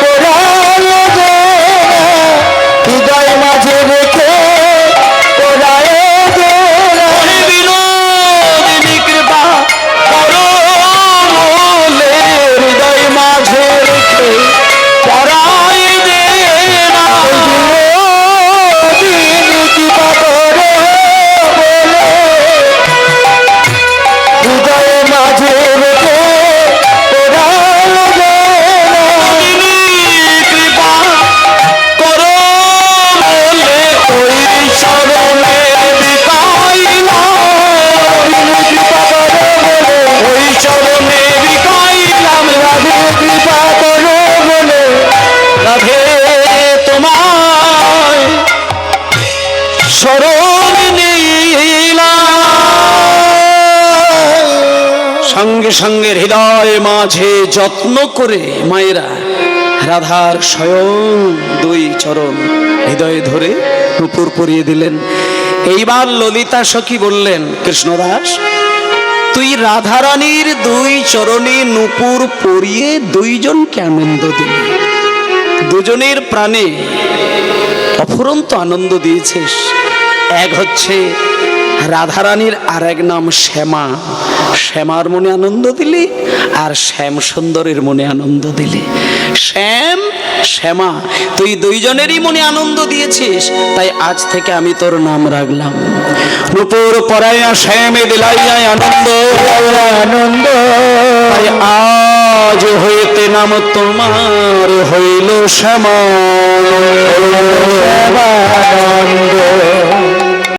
পরাই দে না, হৃদয় মাঝে রেখে পরাই দে না, বিনোদিনী কৃপা করো বলে হৃদয় মাঝে রেখে পরাই দে না, বিনোদিনী কৃপা করো বলে হৃদয় মাঝে রেখে পরাই দে না, কৃপা করো বলে ওই চরণে বিকাইলাম, কৃপা করো বলে ওই চরণে বিকাইলাম, রাধে কৃপা করো বলে রাধে তোমায় সর সঙ্গে হৃদয় মাঝে যত্ন করে মায়েরা রাধার স্বয়ং দুই চরণ হৃদয়ে ধরে নূপুর পরিয়ে দিলেন। এইবার ললিতা সখী বললেন, কৃষ্ণদাস তুই রাধারানীর দুই চরণে নূপুর পরিয়ে দুইজনকে আনন্দ দিলি, দুজনের প্রাণে অফুরন্ত আনন্দ দিয়েছিস। এক হচ্ছে রাধারানীর আর এক নাম শ্যামা, শ্যামার মনে আনন্দ দিলি, আর শ্যাম সুন্দরের মনে আনন্দ দিলি। শ্যাম শ্যামা তুই দুইজনেরই মনে আনন্দ দিয়েছিস, তাই আজ থেকে আমি তোর নাম রাখলাম নূপুর পরাইয়া শ্যামে দিলাইয়া আনন্দ আনন্দ তাই আজ হইতে নাম তোমার হইল শ্যামা। আনন্দ